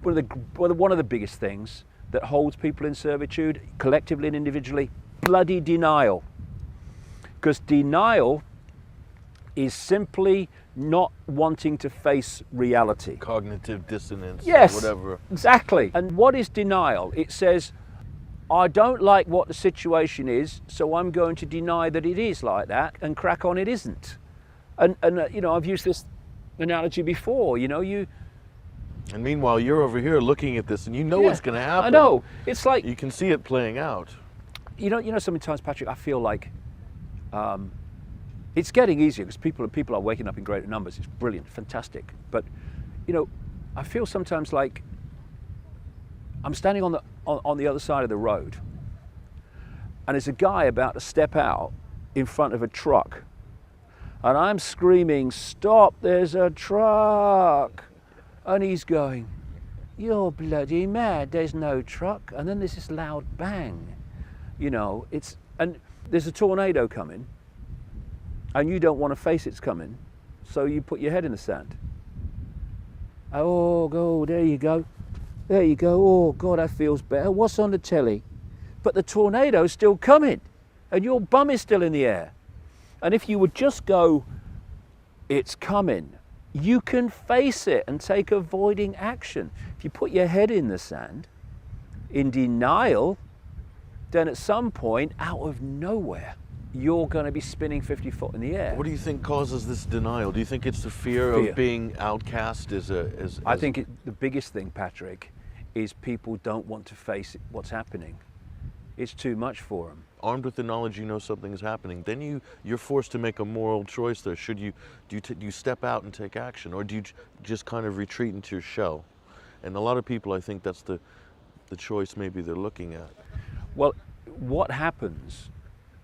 one of the biggest things that holds people in servitude, collectively and individually, bloody denial. Because denial is simply not wanting to face reality. Cognitive dissonance, yes, whatever. Exactly. And what is denial? It says, I don't like what the situation is, so I'm going to deny that it is like that and crack on it isn't. And you know, I've used this analogy before, you know, And meanwhile, you're over here looking at this and you know what's going to happen. I know. It's like, you can see it playing out. You know, sometimes, Patrick, I feel like it's getting easier because people are waking up in greater numbers. It's brilliant, fantastic. But, you know, I feel sometimes like I'm standing on the other side of the road, and there's a guy about to step out in front of a truck, and I'm screaming, "Stop! There's a truck!" And he's going, "You're bloody mad! There's no truck!" And then there's this loud bang. You know, and there's a tornado coming, and you don't want to face it's coming, so you put your head in the sand. Oh, there you go. There you go. Oh, God, that feels better. What's on the telly? But the tornado's still coming, and your bum is still in the air. And if you would just go, it's coming, you can face it and take avoiding action. If you put your head in the sand, in denial, then at some point, out of nowhere, you're going to be spinning 50 foot in the air. What do you think causes this denial? Do you think it's the fear of being outcast? I think the biggest thing, Patrick, is people don't want to face what's happening. It's too much for them. Armed with the knowledge you know something is happening, then you're forced to make a moral choice there. Do you step out and take action, or do you just kind of retreat into your shell? And a lot of people, I think that's the choice maybe they're looking at. Well, what happens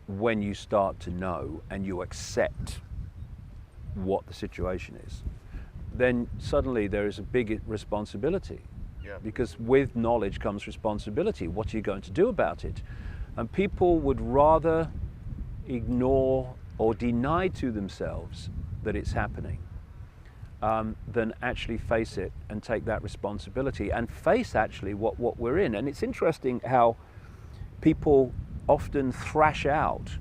when you start to know and you accept what the situation is? Then suddenly there is a big responsibility. Yeah. Because with knowledge comes responsibility. What are you going to do about it? And people would rather ignore or deny to themselves that it's happening than actually face it and take that responsibility and face actually what we're in. And it's interesting how people often thrash out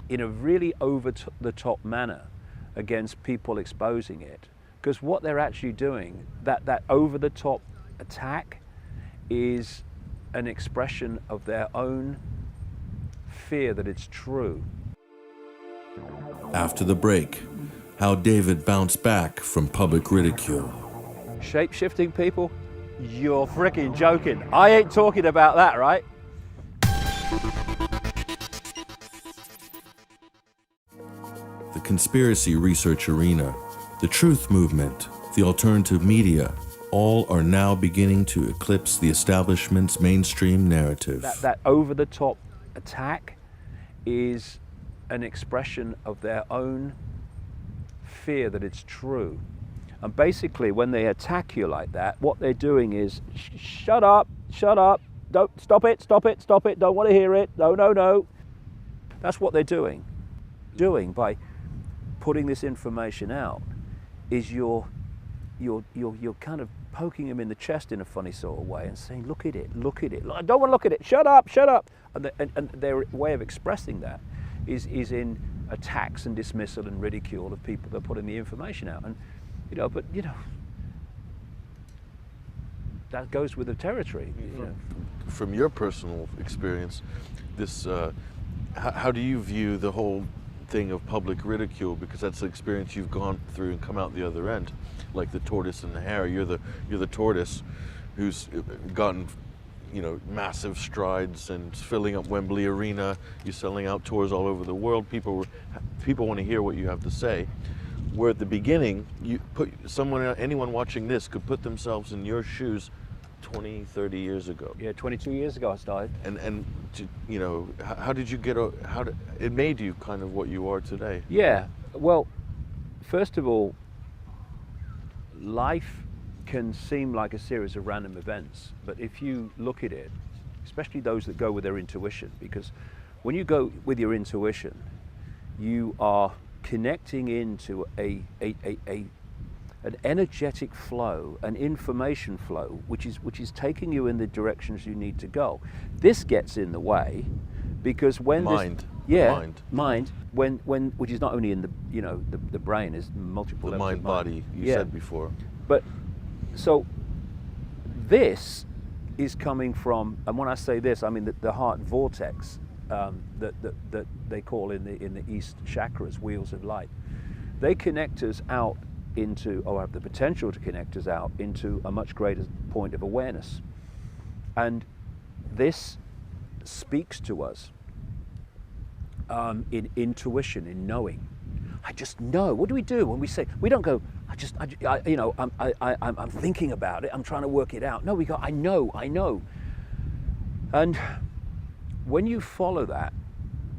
in a really over-the-top manner against people exposing it. Because what they're actually doing, that over-the-top attack, is an expression of their own fear that it's true. After the break, how David bounced back from public ridicule. Shape-shifting people? You're freaking joking. I ain't talking about that, right? The conspiracy research arena, the truth movement, the alternative media, all are now beginning to eclipse the establishment's mainstream narrative. That over-the-top attack is an expression of their own fear that it's true. And basically, when they attack you like that, what they're doing is, shut up, don't, stop it, don't want to hear it, no. That's what they're doing by putting this information out, is you're kind of poking them in the chest in a funny sort of way and saying, look at it, I don't want to look at it, shut up. And their way of expressing that is in attacks and dismissal and ridicule of people that are putting the information out. And that goes with the territory. From your personal experience, this how do you view the whole thing of public ridicule? Because that's the experience you've gone through and come out the other end, like the tortoise and the hare. You're the tortoise who's gotten massive strides and filling up Wembley Arena. You're selling out tours all over the world. People want to hear what you have to say. Where at the beginning, anyone watching this could put themselves in your shoes 20, 30 years ago. Yeah, 22 years ago I started. And how did you it made you kind of what you are today? Yeah, well, first of all, life can seem like a series of random events, but if you look at it, especially those that go with their intuition, because when you go with your intuition, you are connecting into an energetic flow, an information flow, which is taking you in the directions you need to go. This gets in the way because when mind, which is not only in the brain, is multiple the levels mind of body you said before. But so this is coming from, and when I say this, I mean the heart vortex that they call in the East chakras, wheels of light. They connect us out into, or have the potential to connect us out into a much greater point of awareness. And this speaks to us in intuition, in knowing. I just know. What do we do when we say? We don't go, I'm thinking about it, I'm trying to work it out. No, we go, I know. And when you follow that,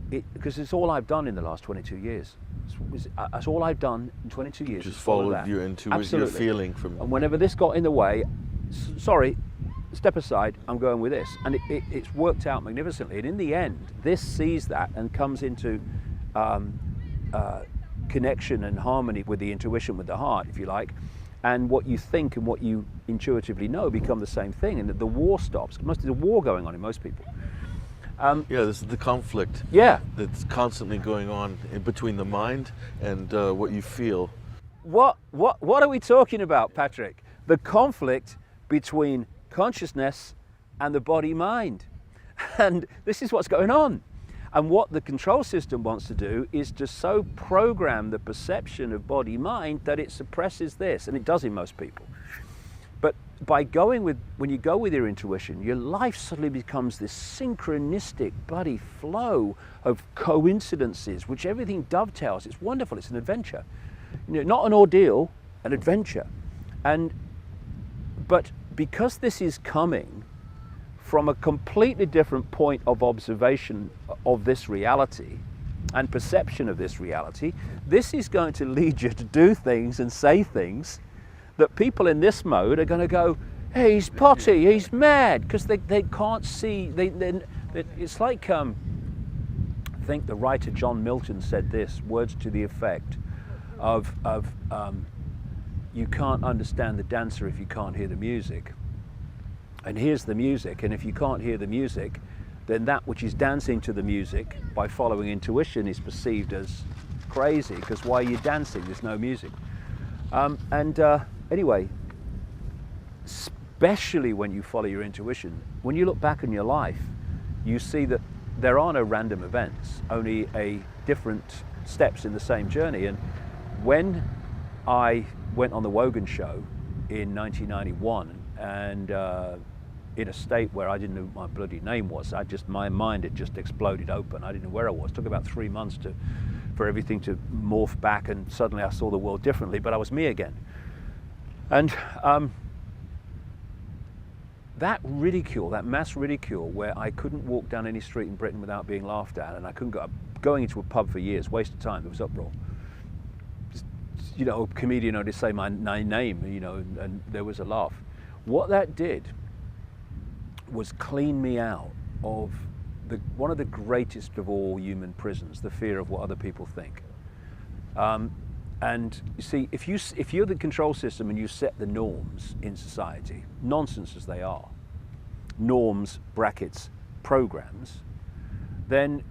because it's all I've done in the last 22 years. That's all I've done in 22 years. Just followed your intuition, your feeling from. And whenever this got in the way, sorry, step aside, I'm going with this. And it's worked out magnificently. And in the end, this sees that and comes into connection and harmony with the intuition, with the heart, if you like. And what you think and what you intuitively know become the same thing. And the war stops. There's a war going on in most people. This is the conflict. Yeah, that's constantly going on in between the mind and what you feel. What are we talking about, Patrick? The conflict between consciousness and the body-mind, and this is what's going on. And what the control system wants to do is to so program the perception of body-mind that it suppresses this, and it does in most people. But when you go with your intuition, your life suddenly becomes this synchronistic bloody flow of coincidences, which everything dovetails. It's wonderful. It's an adventure, not an ordeal, an adventure. But because this is coming from a completely different point of observation of this reality and perception of this reality, this is going to lead you to do things and say things that people in this mode are going to go, hey, he's potty, he's mad, because they can't see. It's like, I think the writer John Milton said this, words to the effect of you can't understand the dancer if you can't hear the music. And here's the music, and if you can't hear the music, then that which is dancing to the music by following intuition is perceived as crazy, because why are you dancing? There's no music. Anyway, especially when you follow your intuition, when you look back on your life, you see that there are no random events, only different steps in the same journey. And when I went on the Wogan show in 1991, and in a state where I didn't know what my bloody name was, my mind had just exploded open. I didn't know where I was. It took about 3 months for everything to morph back, and suddenly I saw the world differently, but I was me again. And that ridicule, that mass ridicule, where I couldn't walk down any street in Britain without being laughed at, and I couldn't going into a pub for years, waste of time, there was uproar. Just, a comedian would just say my name, and there was a laugh. What that did was clean me out of one of the greatest of all human prisons, the fear of what other people think. And you see, if you're the control system and you set the norms in society, nonsense as they are, norms, brackets, programs, then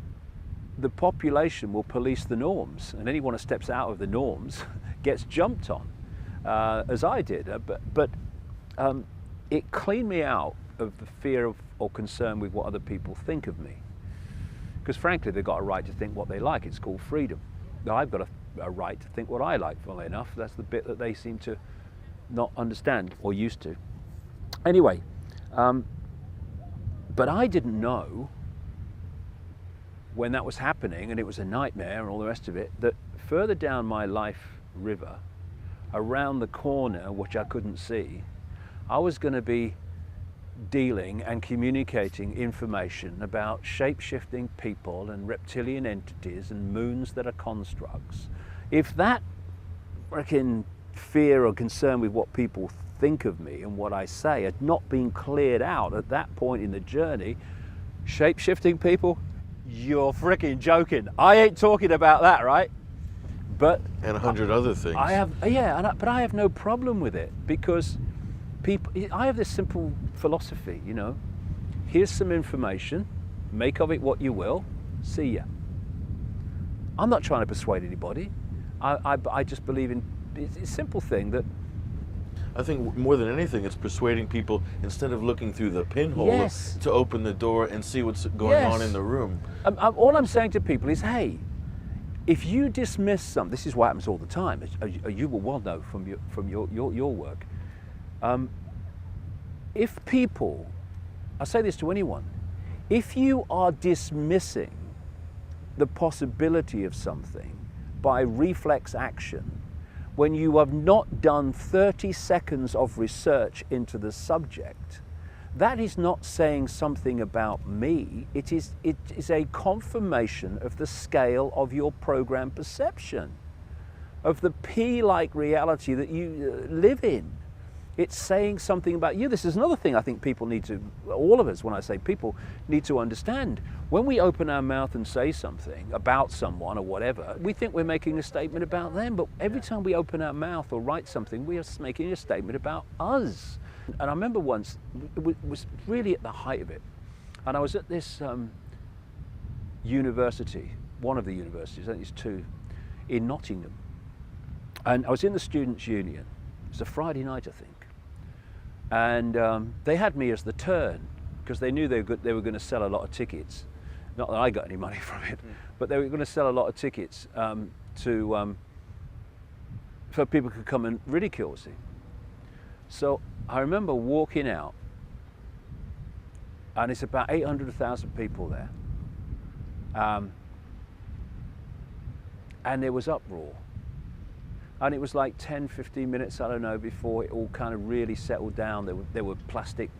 the population will police the norms, and anyone who steps out of the norms gets jumped on, as I did. But it cleaned me out of the fear of or concern with what other people think of me. Because frankly, they've got a right to think what they like. It's called freedom. Now, I've got a right to think what I like, funnily enough. That's the bit that they seem to not understand, or used to. Anyway, but I didn't know when that was happening, and it was a nightmare and all the rest of it, that further down my life river, around the corner, which I couldn't see, I was going to be dealing and communicating information about shape-shifting people and reptilian entities and moons that are constructs. If that freaking fear or concern with what people think of me and what I say had not been cleared out at that point in the journey, shape-shifting people, you're freaking joking. I ain't talking about that, right? But And 100 other things. But I have no problem with it, because I have this simple philosophy, you know. Here's some information, make of it what you will, see ya. I'm not trying to persuade anybody. I just believe in it's a simple thing that I think more than anything, it's persuading people, instead of looking through the pinhole, Yes. to open the door and see what's going on in the room. all I'm saying to people is, hey, if you dismiss something, this is what happens all the time, as you will well know from your work. If people, I say this to anyone, if you are dismissing the possibility of something by reflex action, when you have not done 30 seconds of research into the subject, that is not saying something about me. It is a confirmation of the scale of your program perception, of the P-like reality that you live in. It's saying something about you. This is another thing I think people need to, all of us, when I say people, need to understand. When we open our mouth and say something about someone or whatever, we think we're making a statement about them, but every time we open our mouth or write something, we are making a statement about us. And I remember once, it was really at the height of it, and I was at this university, one of the universities, I think it's two, in Nottingham, and I was in the Students' Union. It was a Friday night, I think. And they had me as the turn, because they knew they were going to sell a lot of tickets. Not that I got any money from it, but they were going to sell a lot of tickets for people who could come and ridicule, see. So I remember walking out, and it's about 800,000 people there. And there was uproar. And it was like 10, 15 minutes, I don't know, before it all kind of really settled down. There were plastic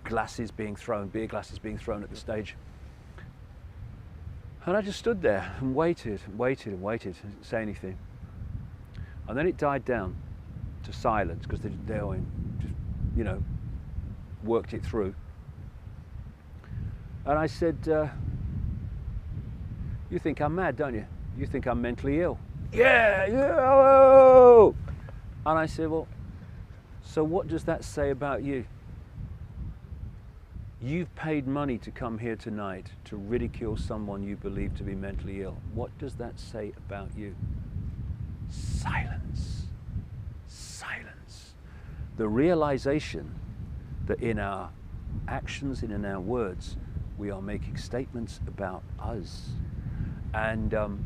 glasses being thrown, beer glasses being thrown at the stage. And I just stood there and waited and waited and waited, didn't say anything. And then it died down to silence, because they all just, you know, worked it through. And I said, you think I'm mad, don't you? You think I'm mentally ill? Yeah. Oh. And I said, well, so what does that say about you? You've paid money to come here tonight to ridicule someone you believe to be mentally ill. What does that say about you? Silence. Silence. The realization that in our actions and in our words, we are making statements about us. And the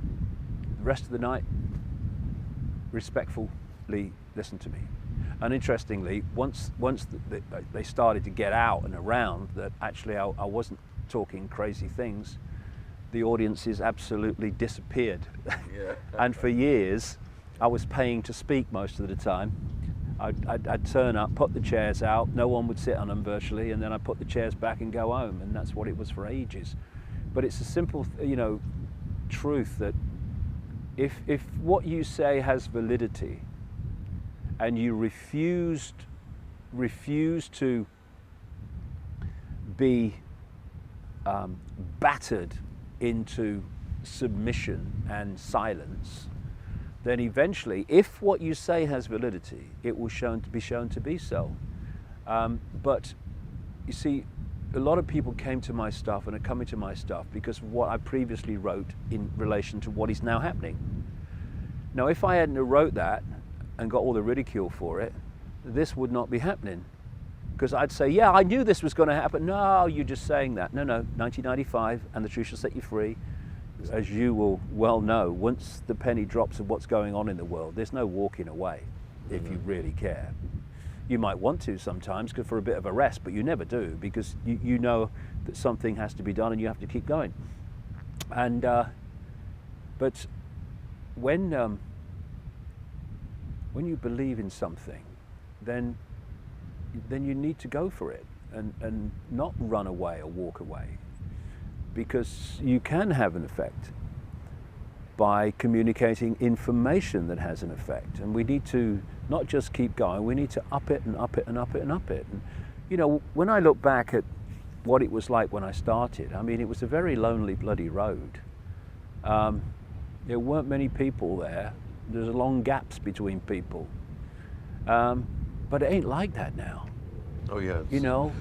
rest of the night, respectfully listen to me. And interestingly, once they started to get out and around that actually I wasn't talking crazy things, the audiences absolutely disappeared. Yeah. And for years, I was paying to speak most of the time. I'd turn up, put the chairs out, no one would sit on them virtually, and then I'd put the chairs back and go home, and that's what it was for ages. But it's a simple, truth that if what you say has validity, and you refused refuse to be battered into submission and silence, then eventually, if what you say has validity, it will be shown to be so. But you see, a lot of people came to my stuff and are coming to my stuff because of what I previously wrote in relation to what is now happening. Now, if I hadn't wrote that and got all the ridicule for it, this would not be happening. Because I'd say, yeah, I knew this was going to happen. No, you're just saying that. No, 1995, and the truth shall set you free. As you will well know, once the penny drops of what's going on in the world, there's no walking away if you really care. You might want to sometimes for a bit of a rest, but you never do, because you know that something has to be done and you have to keep going. And but when you believe in something, then you need to go for it and not run away or walk away, because you can have an effect by communicating information that has an effect. And we need to not just keep going, we need to up it and up it and up it and up it. And, you know, when I look back at what it was like when I started, I mean, it was a very lonely bloody road. There weren't many people there. There's long gaps between people. But it ain't like that now. Oh yeah. You know,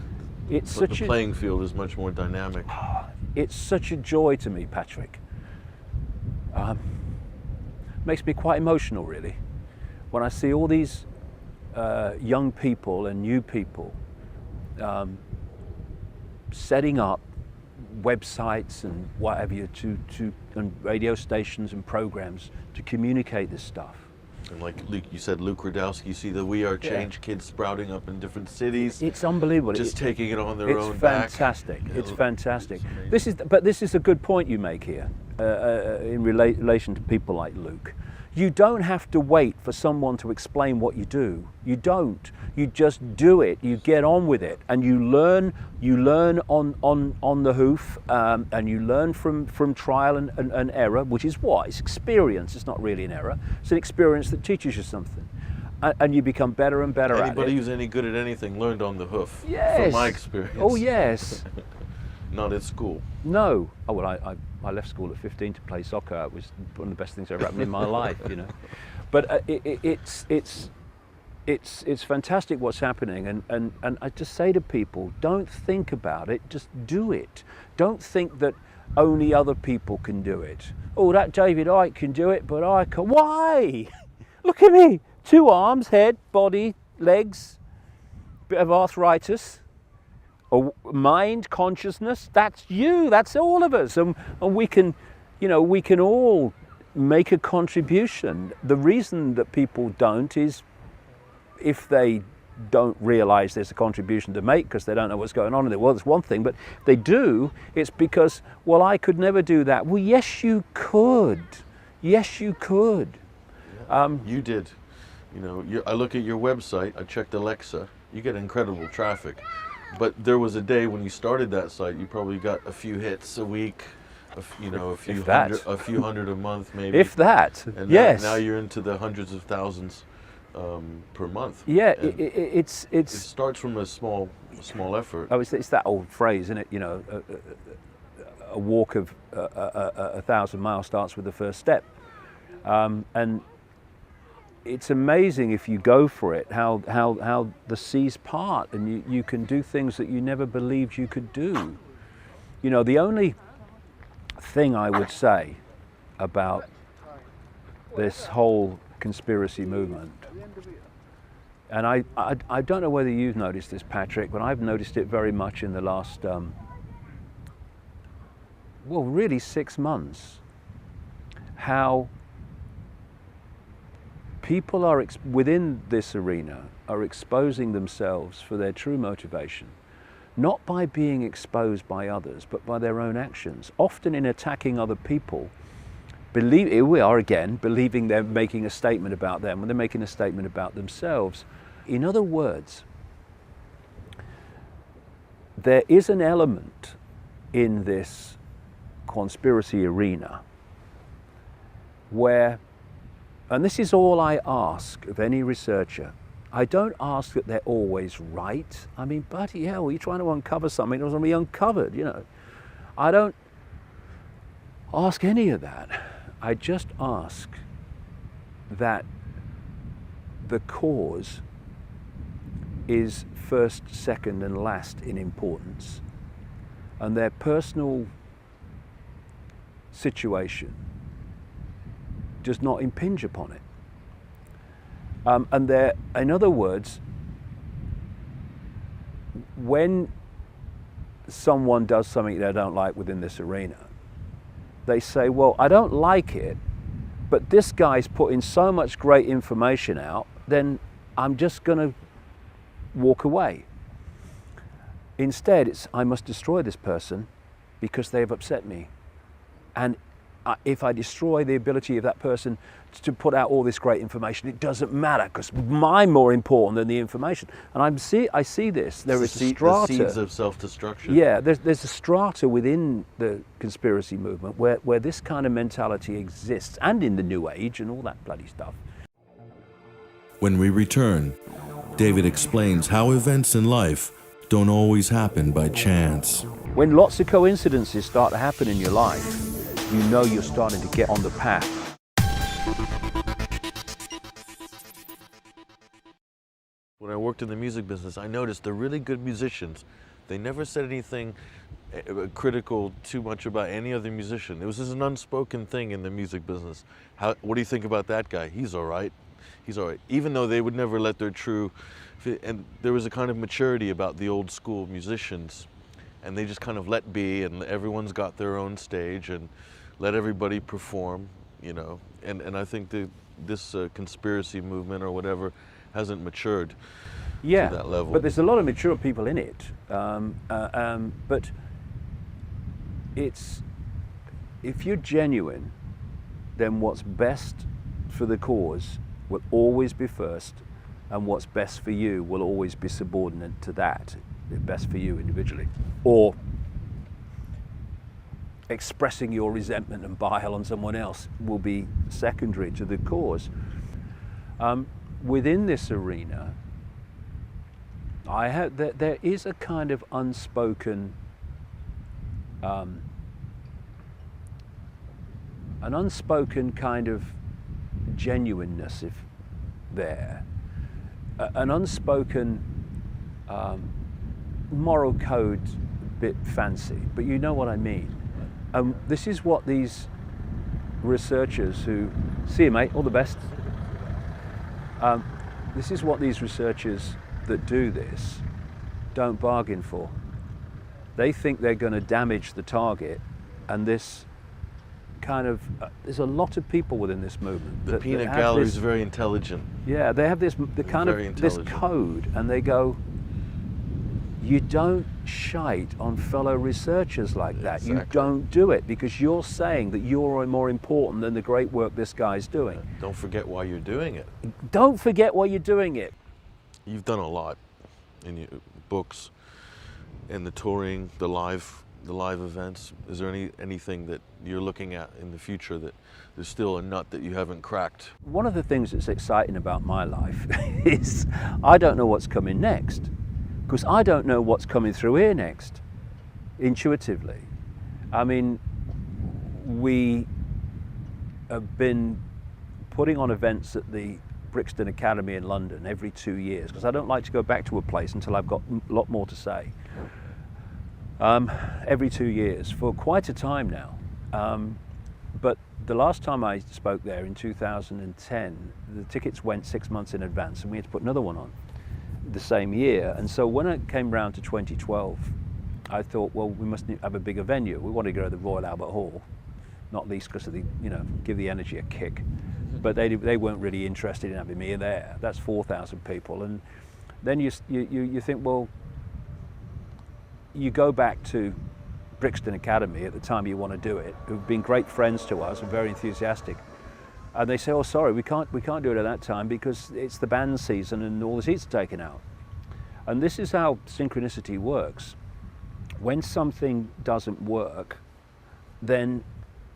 it's such the playing field is much more dynamic. It's such a joy to me, Patrick. Makes me quite emotional, really, when I see all these young people and new people setting up websites and whatever and radio stations and programs to communicate this stuff. And like you said, Luke Rudowski, you see the We Are Change kids sprouting up in different cities. It's unbelievable. Just taking it on their own back. It's fantastic. It's fantastic. This is a good point you make here in relation to people like Luke. You don't have to wait for someone to explain what you do. You don't. You just do it. You get on with it, and you learn. You learn on the hoof, and you learn from trial and error, which is what? It's experience. It's not really an error. It's an experience that teaches you something, and you become better and better at it. Anybody who's any good at anything learned on the hoof. Yes. From my experience. Oh yes. Not at school. No. Oh well, I left school at 15 to play soccer. It was one of the best things that ever happened in my life, you know. But it's fantastic what's happening, and I just say to people, don't think about it, just do it. Don't think that only other people can do it. Oh, that David Icke can do it, but I can't. Why? Look at me. 2 arms, head, body, legs, bit of arthritis. Mind, consciousness, that's you, that's all of us, and we can, you know, we can all make a contribution. The reason that people don't is if they don't realize there's a contribution to make because they don't know what's going on in the world. It's one thing, but they do, it's because, well, I could never do that. Well, yes you could. Yes you could. You did. You know, I look at your website, I checked Alexa, you get incredible traffic. But there was a day when you started that site, you probably got a few hits a week, a few hundred a month maybe. If that, and yes. Now you're into the hundreds of thousands per month. Yeah, it starts from a small effort. Oh, it's that old phrase, isn't it? You know, a walk of 1,000 miles starts with the first step, and it's amazing if you go for it how the seas part and you can do things that you never believed you could do. You know, the only thing I would say about this whole conspiracy movement, and I don't know whether you've noticed this, Patrick, but I've noticed it very much in the last really 6 months, how people are within this arena are exposing themselves for their true motivation, not by being exposed by others, but by their own actions, often in attacking other people. Here we are again, believing they're making a statement about them when they're making a statement about themselves. In other words, there is an element in this conspiracy arena where, and this is all I ask of any researcher, I don't ask that they're always right. I mean, bloody hell, you're trying to uncover something that was going to be uncovered, you know. I don't ask any of that. I just ask that the cause is first, second, and last in importance, and their personal situation does not impinge upon it. And in other words, when someone does something they don't like within this arena, they say, well, I don't like it, but this guy's putting so much great information out, then I'm just going to walk away. Instead, it's, I must destroy this person because they've upset me. And if I destroy the ability of that person to put out all this great information, it doesn't matter because I'm more important than the information. And I see this. There is a strata. The seeds of self-destruction. Yeah, there's a strata within the conspiracy movement where this kind of mentality exists, and in the New Age and all that bloody stuff. When we return, David explains how events in life don't always happen by chance. When lots of coincidences start to happen in your life, you know you're starting to get on the path. When I worked in the music business, I noticed the really good musicians, they never said anything critical too much about any other musician. It was just an unspoken thing in the music business. What do you think about that guy? He's all right. He's all right. Even though they would never let their true, and there was a kind of maturity about the old school musicians, and they just kind of let be, and everyone's got their own stage and let everybody perform, you know. And I think this conspiracy movement or whatever hasn't matured to that level. But there's a lot of mature people in it. But it's, if you're genuine, then what's best for the cause will always be first, and what's best for you will always be subordinate to that, best for you individually. Or expressing your resentment and bile on someone else will be secondary to the cause. Within this arena, there is a kind of unspoken, an unspoken kind of genuineness, if there, an unspoken moral code, bit fancy, but you know what I mean. This is what these researchers who, see you mate, all the best. This is what these researchers that do this don't bargain for. They think they're going to damage the target, and this kind of, there's a lot of people within this movement. The peanut gallery is very intelligent. Yeah, they have this this code, and they go, you don't shite on fellow researchers like that. Exactly. You don't do it because you're saying that you're more important than the great work this guy's doing. Don't forget why you're doing it. Don't forget why you're doing it. You've done a lot in your books, in the touring, the live events. Is there anything that you're looking at in the future that there's still a nut that you haven't cracked? One of the things that's exciting about my life is I don't know what's coming next, because I don't know what's coming through here next, intuitively. I mean, we have been putting on events at the Brixton Academy in London every 2 years, because I don't like to go back to a place until I've got a lot more to say. Every 2 years, for quite a time now. But the last time I spoke there in 2010, the tickets went 6 months in advance, and we had to put another one on the same year. And so when it came round to 2012, I thought, well, we must have a bigger venue. We want to go to the Royal Albert Hall, not least because of the, you know, give the energy a kick. But they weren't really interested in having me there. That's 4,000 people. And then you think, well, you go back to Brixton Academy at the time you want to do it, who've been great friends to us and very enthusiastic. And they say, oh, sorry, we can't do it at that time because it's the band season and all the seats are taken out. And this is how synchronicity works. When something doesn't work, then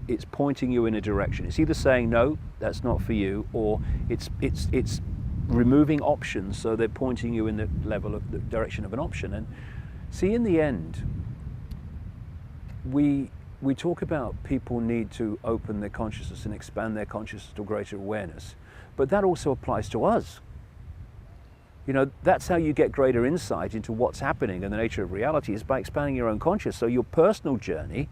it's pointing you in a direction. It's either saying, no, that's not for you, or it's removing options, so they're pointing you in the direction of an option. And see, in the end, we talk about people need to open their consciousness and expand their consciousness to greater awareness, but that also applies to us. You know, that's how you get greater insight into what's happening and the nature of reality, is by expanding your own consciousness. So your personal journey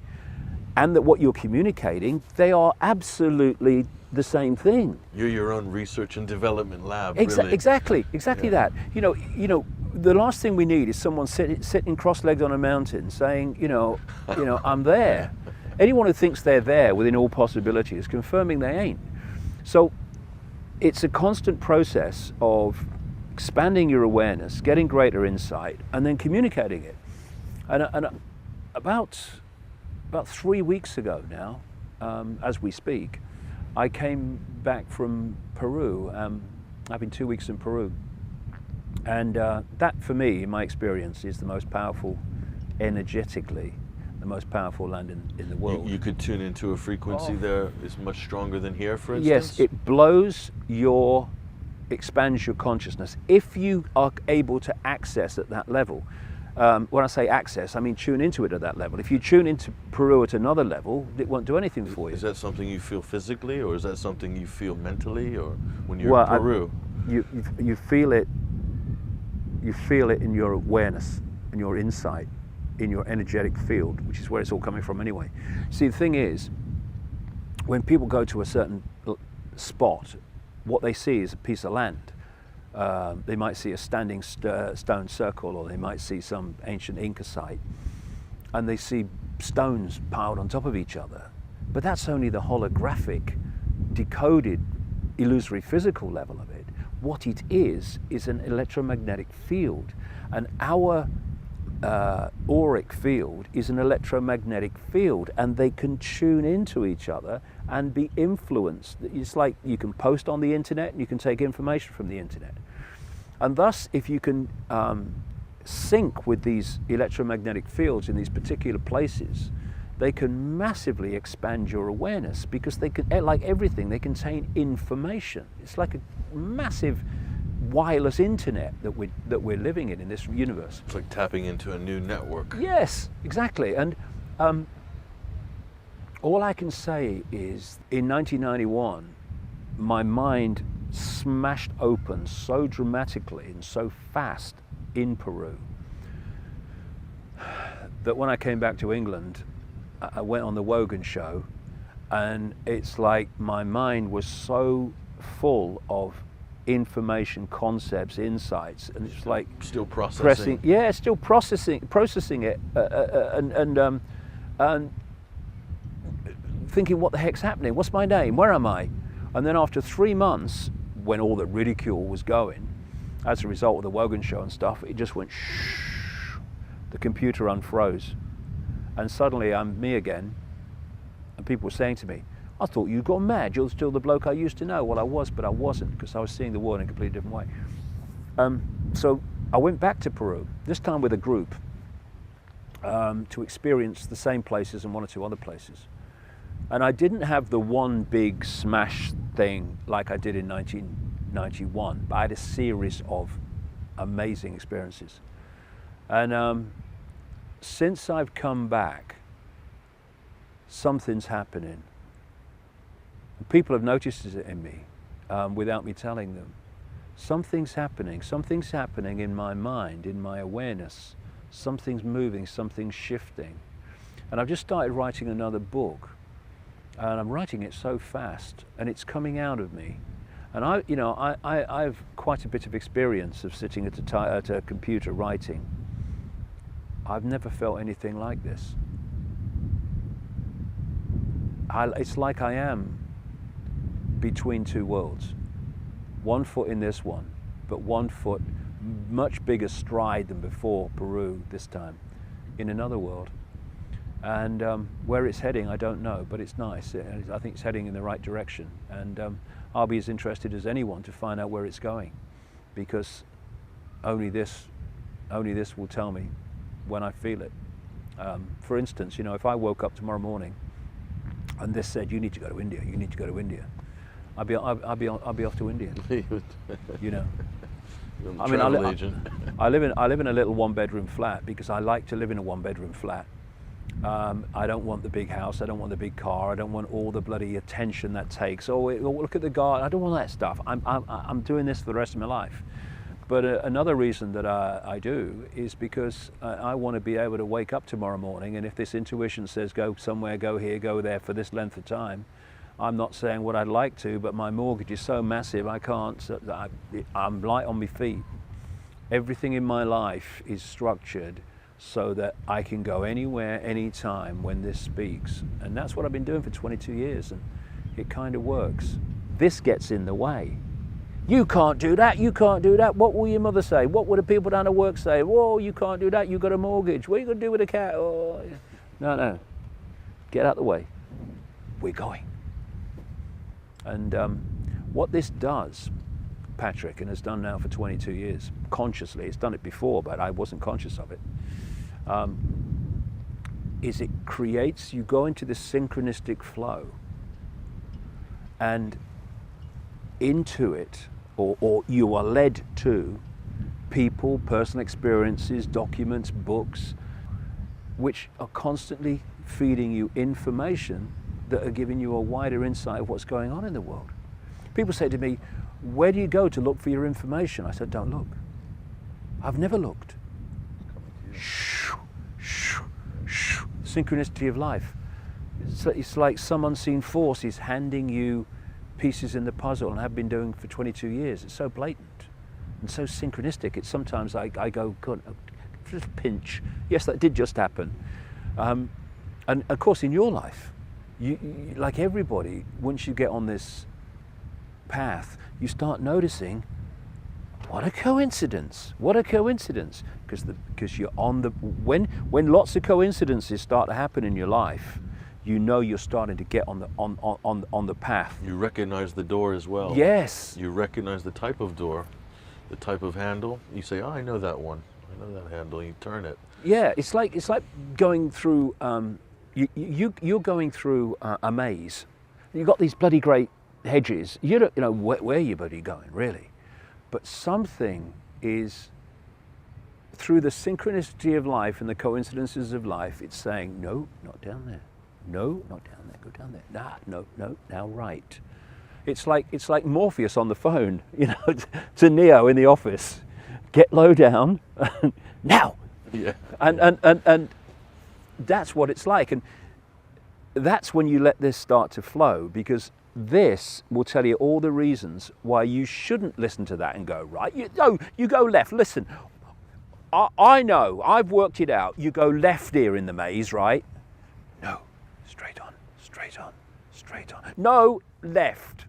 and that what you're communicating, they are absolutely the same thing. You're your own research and development lab, really. Exactly that. You know, the last thing we need is someone sitting cross-legged on a mountain saying, you know, I'm there. Anyone who thinks they're there within all possibility is confirming they ain't. So it's a constant process of expanding your awareness, getting greater insight, and then communicating it. And about 3 weeks ago now, as we speak, I came back from Peru. I've been 2 weeks in Peru. And that, for me, in my experience, is the most powerful, energetically, the most powerful land in the world. You could tune into a frequency there is much stronger than here, for instance? Yes, it expands your consciousness if you are able to access at that level. When I say access, I mean tune into it at that level. If you tune into Peru at another level, it won't do anything for you. Is that something you feel physically, or is that something you feel mentally, or when you're in Peru? You feel it. You feel it in your awareness, in your insight, in your energetic field, which is where it's all coming from anyway. See, the thing is, when people go to a certain spot, what they see is a piece of land. They might see a standing stone circle, or they might see some ancient Inca site, and they see stones piled on top of each other. But that's only the holographic, decoded, illusory physical level of it. What it is an electromagnetic field, and our auric field is an electromagnetic field, and they can tune into each other and be influenced. It's like you can post on the internet and you can take information from the internet. And thus, if you can sync with these electromagnetic fields in these particular places, they can massively expand your awareness, because they can, like everything, they contain information. It's like a massive wireless internet that we're living in this universe. It's like tapping into a new network. Yes, exactly. And all I can say is, in 1991, my mind smashed open so dramatically and so fast in Peru that when I came back to England, I went on the Wogan show, and it's like my mind was so full of information, concepts, insights, and it's like still processing. Still processing it, and thinking, what the heck's happening? What's my name? Where am I? And then after 3 months, when all the ridicule was going, as a result of the Wogan show and stuff, it just went shh. The computer unfroze, and suddenly I'm me again. And people were saying to me, I thought you'd gone mad. You're still the bloke I used to know. Well, I was, but I wasn't, because I was seeing the world in a completely different way. So I went back to Peru, this time with a group, to experience the same places and one or two other places. And I didn't have the one big smash thing like I did in 1991, but I had a series of amazing experiences. And since I've come back, something's happening. People have noticed it in me without me telling them. Something's happening in my mind, in my awareness. Something's moving, something's shifting. And I've just started writing another book, and I'm writing it so fast, and it's coming out of me. And I have quite a bit of experience of sitting at a computer writing. I've never felt anything like this. It's like I am between two worlds. 1 foot in this one, but 1 foot, much bigger stride than before Peru this time, in another world. And where it's heading, I don't know, but it's nice. I think it's heading in the right direction. And I'll be as interested as anyone to find out where it's going, because only this will tell me when I feel it. For instance, if I woke up tomorrow morning and this said, you need to go to India, you need to go to India, I'll be off to India. You know. You're a I mean, travel agent. I live in a little one-bedroom flat because I like to live in a one-bedroom flat. I don't want the big house. I don't want the big car. I don't want all the bloody attention that takes. Oh, look at the garden. I don't want that stuff. I'm doing this for the rest of my life. But another reason that I do is because I want to be able to wake up tomorrow morning, and if this intuition says go somewhere, go here, go there for this length of time, I'm not saying what I'd like to, but my mortgage is so massive I can't. I'm light on my feet. Everything in my life is structured so that I can go anywhere, anytime when this speaks. And that's what I've been doing for 22 years, and it kind of works. This gets in the way. You can't do that, you can't do that. What will your mother say? What will the people down at work say? Whoa, you can't do that, you've got a mortgage. What are you going to do with a cat? Oh. No. Get out of the way. We're going. And what this does, Patrick, and has done now for 22 years, consciously, it's done it before, but I wasn't conscious of it, is it creates, you go into this synchronistic flow, and into it, or you are led to people, personal experiences, documents, books, which are constantly feeding you information that are giving you a wider insight of what's going on in the world. People say to me, where do you go to look for your information? I said, don't look. I've never looked. Synchronicity of life. It's like some unseen force is handing you pieces in the puzzle, and I've been doing for 22 years. It's so blatant and so synchronistic. It's sometimes I go, God, just pinch. Yes, that did just happen. And of course, in your life, you, like everybody, once you get on this path, you start noticing, what a coincidence! What a coincidence! Because you're on the when lots of coincidences start to happen in your life, you know you're starting to get on the path. You recognize the door as well. Yes. You recognize the type of door, the type of handle. You say, oh, I know that one. I know that handle. You turn it. Yeah, it's like going through. You're going through a maze. You've got these bloody great hedges. You don't know where you're bloody going, really. But something is, through the synchronicity of life and the coincidences of life, it's saying, no, not down there. No, not down there. Go down there. No, now right. It's like Morpheus on the phone, to Neo in the office. Get low down, now. Yeah. And that's what it's like, and that's when you let this start to flow, because this will tell you all the reasons why you shouldn't listen to that and go right. You go left. Listen, I know, I've worked it out. You go left here in the maze, right? No, straight on. No, left.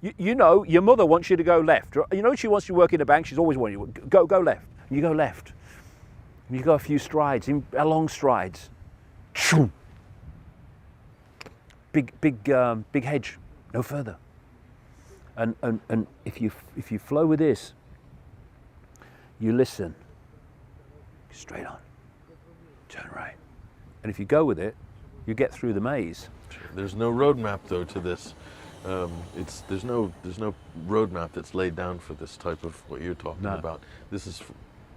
You know, your mother wants you to go left. You know, she wants you to work in a bank. She's always wanting you to go left. You go left. You go a few strides, long strides. Big hedge, no further. And if you flow with this, you listen. Straight on. Turn right. And if you go with it, you get through the maze. There's no roadmap though to this. There's no roadmap that's laid down for this type of what you're talking about. This is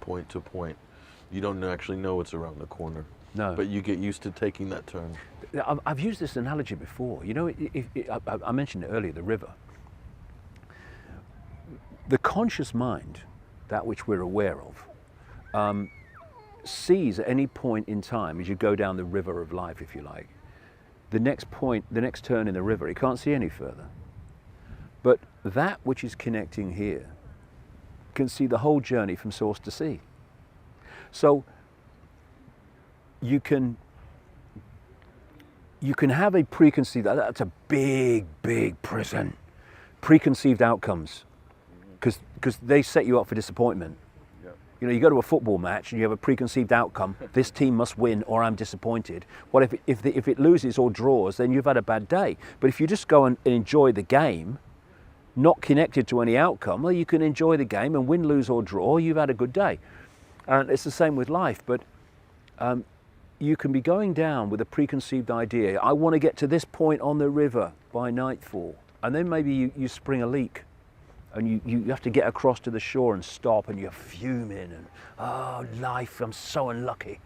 point to point. You don't actually know what's around the corner. No. But you get used to taking that turn. I've used this analogy before. You know, I mentioned it earlier, the river. The conscious mind, that which we're aware of, sees at any point in time, as you go down the river of life, if you like, the next turn in the river, it can't see any further. But that which is connecting here can see the whole journey from source to sea. So you can have a preconceived, that's a big prison, preconceived outcomes, because they set you up for disappointment. Yep. You know, you go to a football match and you have a preconceived outcome, this team must win or I'm disappointed. Well, if it loses or draws, then you've had a bad day. But if you just go and enjoy the game, not connected to any outcome, well, you can enjoy the game and win, lose or draw, you've had a good day. And it's the same with life, but you can be going down with a preconceived idea. I want to get to this point on the river by nightfall. And then maybe you spring a leak, and you have to get across to the shore and stop, and you're fuming, and oh, life, I'm so unlucky.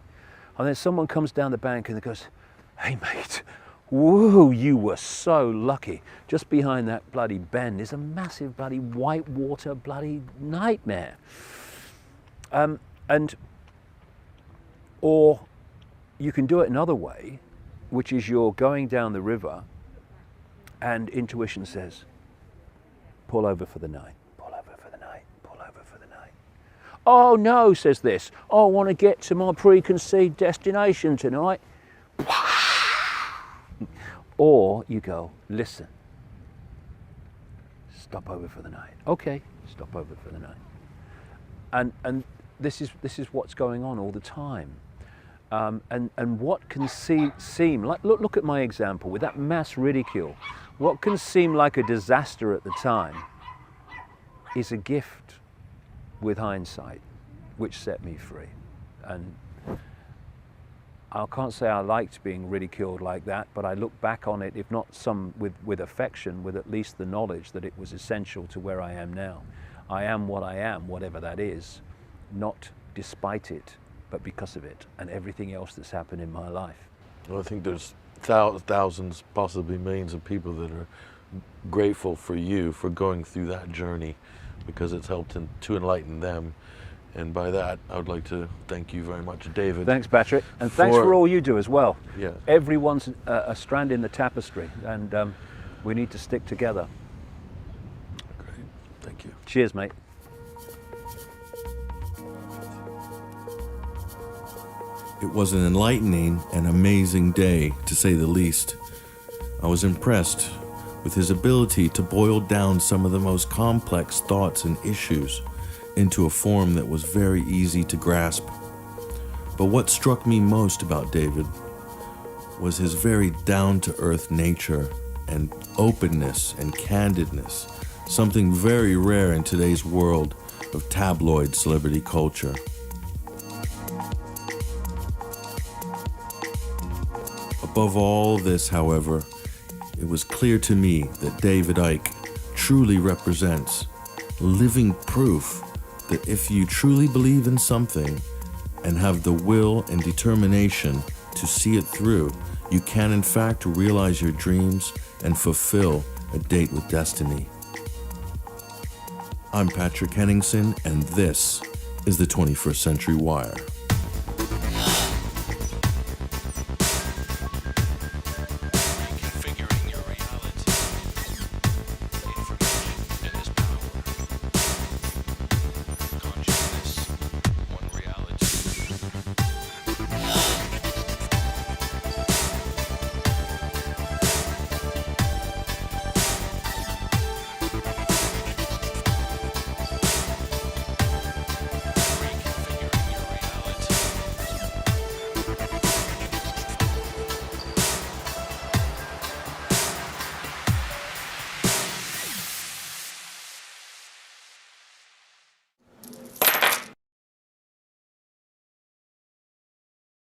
And then someone comes down the bank and goes, hey mate, whoa, you were so lucky. Just behind that bloody bend is a massive bloody white water bloody nightmare. Or you can do it another way, which is you're going down the river and intuition says, pull over for the night, pull over for the night, pull over for the night. Oh no, says this, I want to get to my preconceived destination tonight. Or you go, listen, stop over for the night. Okay, stop over for the night. And this is what's going on all the time. And what can seem like, look at my example with that mass ridicule. What can seem like a disaster at the time is a gift with hindsight, which set me free. And I can't say I liked being ridiculed like that, but I look back on it, if not with affection, with at least the knowledge that it was essential to where I am now. I am what I am, whatever that is, not despite it, but because of it and everything else that's happened in my life. Well, I think there's thousands, possibly millions of people that are grateful for you for going through that journey, because it's helped to enlighten them. And by that, I would like to thank you very much, David. Thanks, Patrick. And thanks for all you do as well. Yeah. Everyone's a strand in the tapestry, and we need to stick together. Great. Thank you. Cheers, mate. It was an enlightening and amazing day, to say the least. I was impressed with his ability to boil down some of the most complex thoughts and issues into a form that was very easy to grasp. But what struck me most about David was his very down-to-earth nature and openness and candidness, something very rare in today's world of tabloid celebrity culture. Above all this, however, it was clear to me that David Icke truly represents living proof that if you truly believe in something and have the will and determination to see it through, you can in fact realize your dreams and fulfill a date with destiny. I'm Patrick Henningsen, and this is the 21st Century Wire.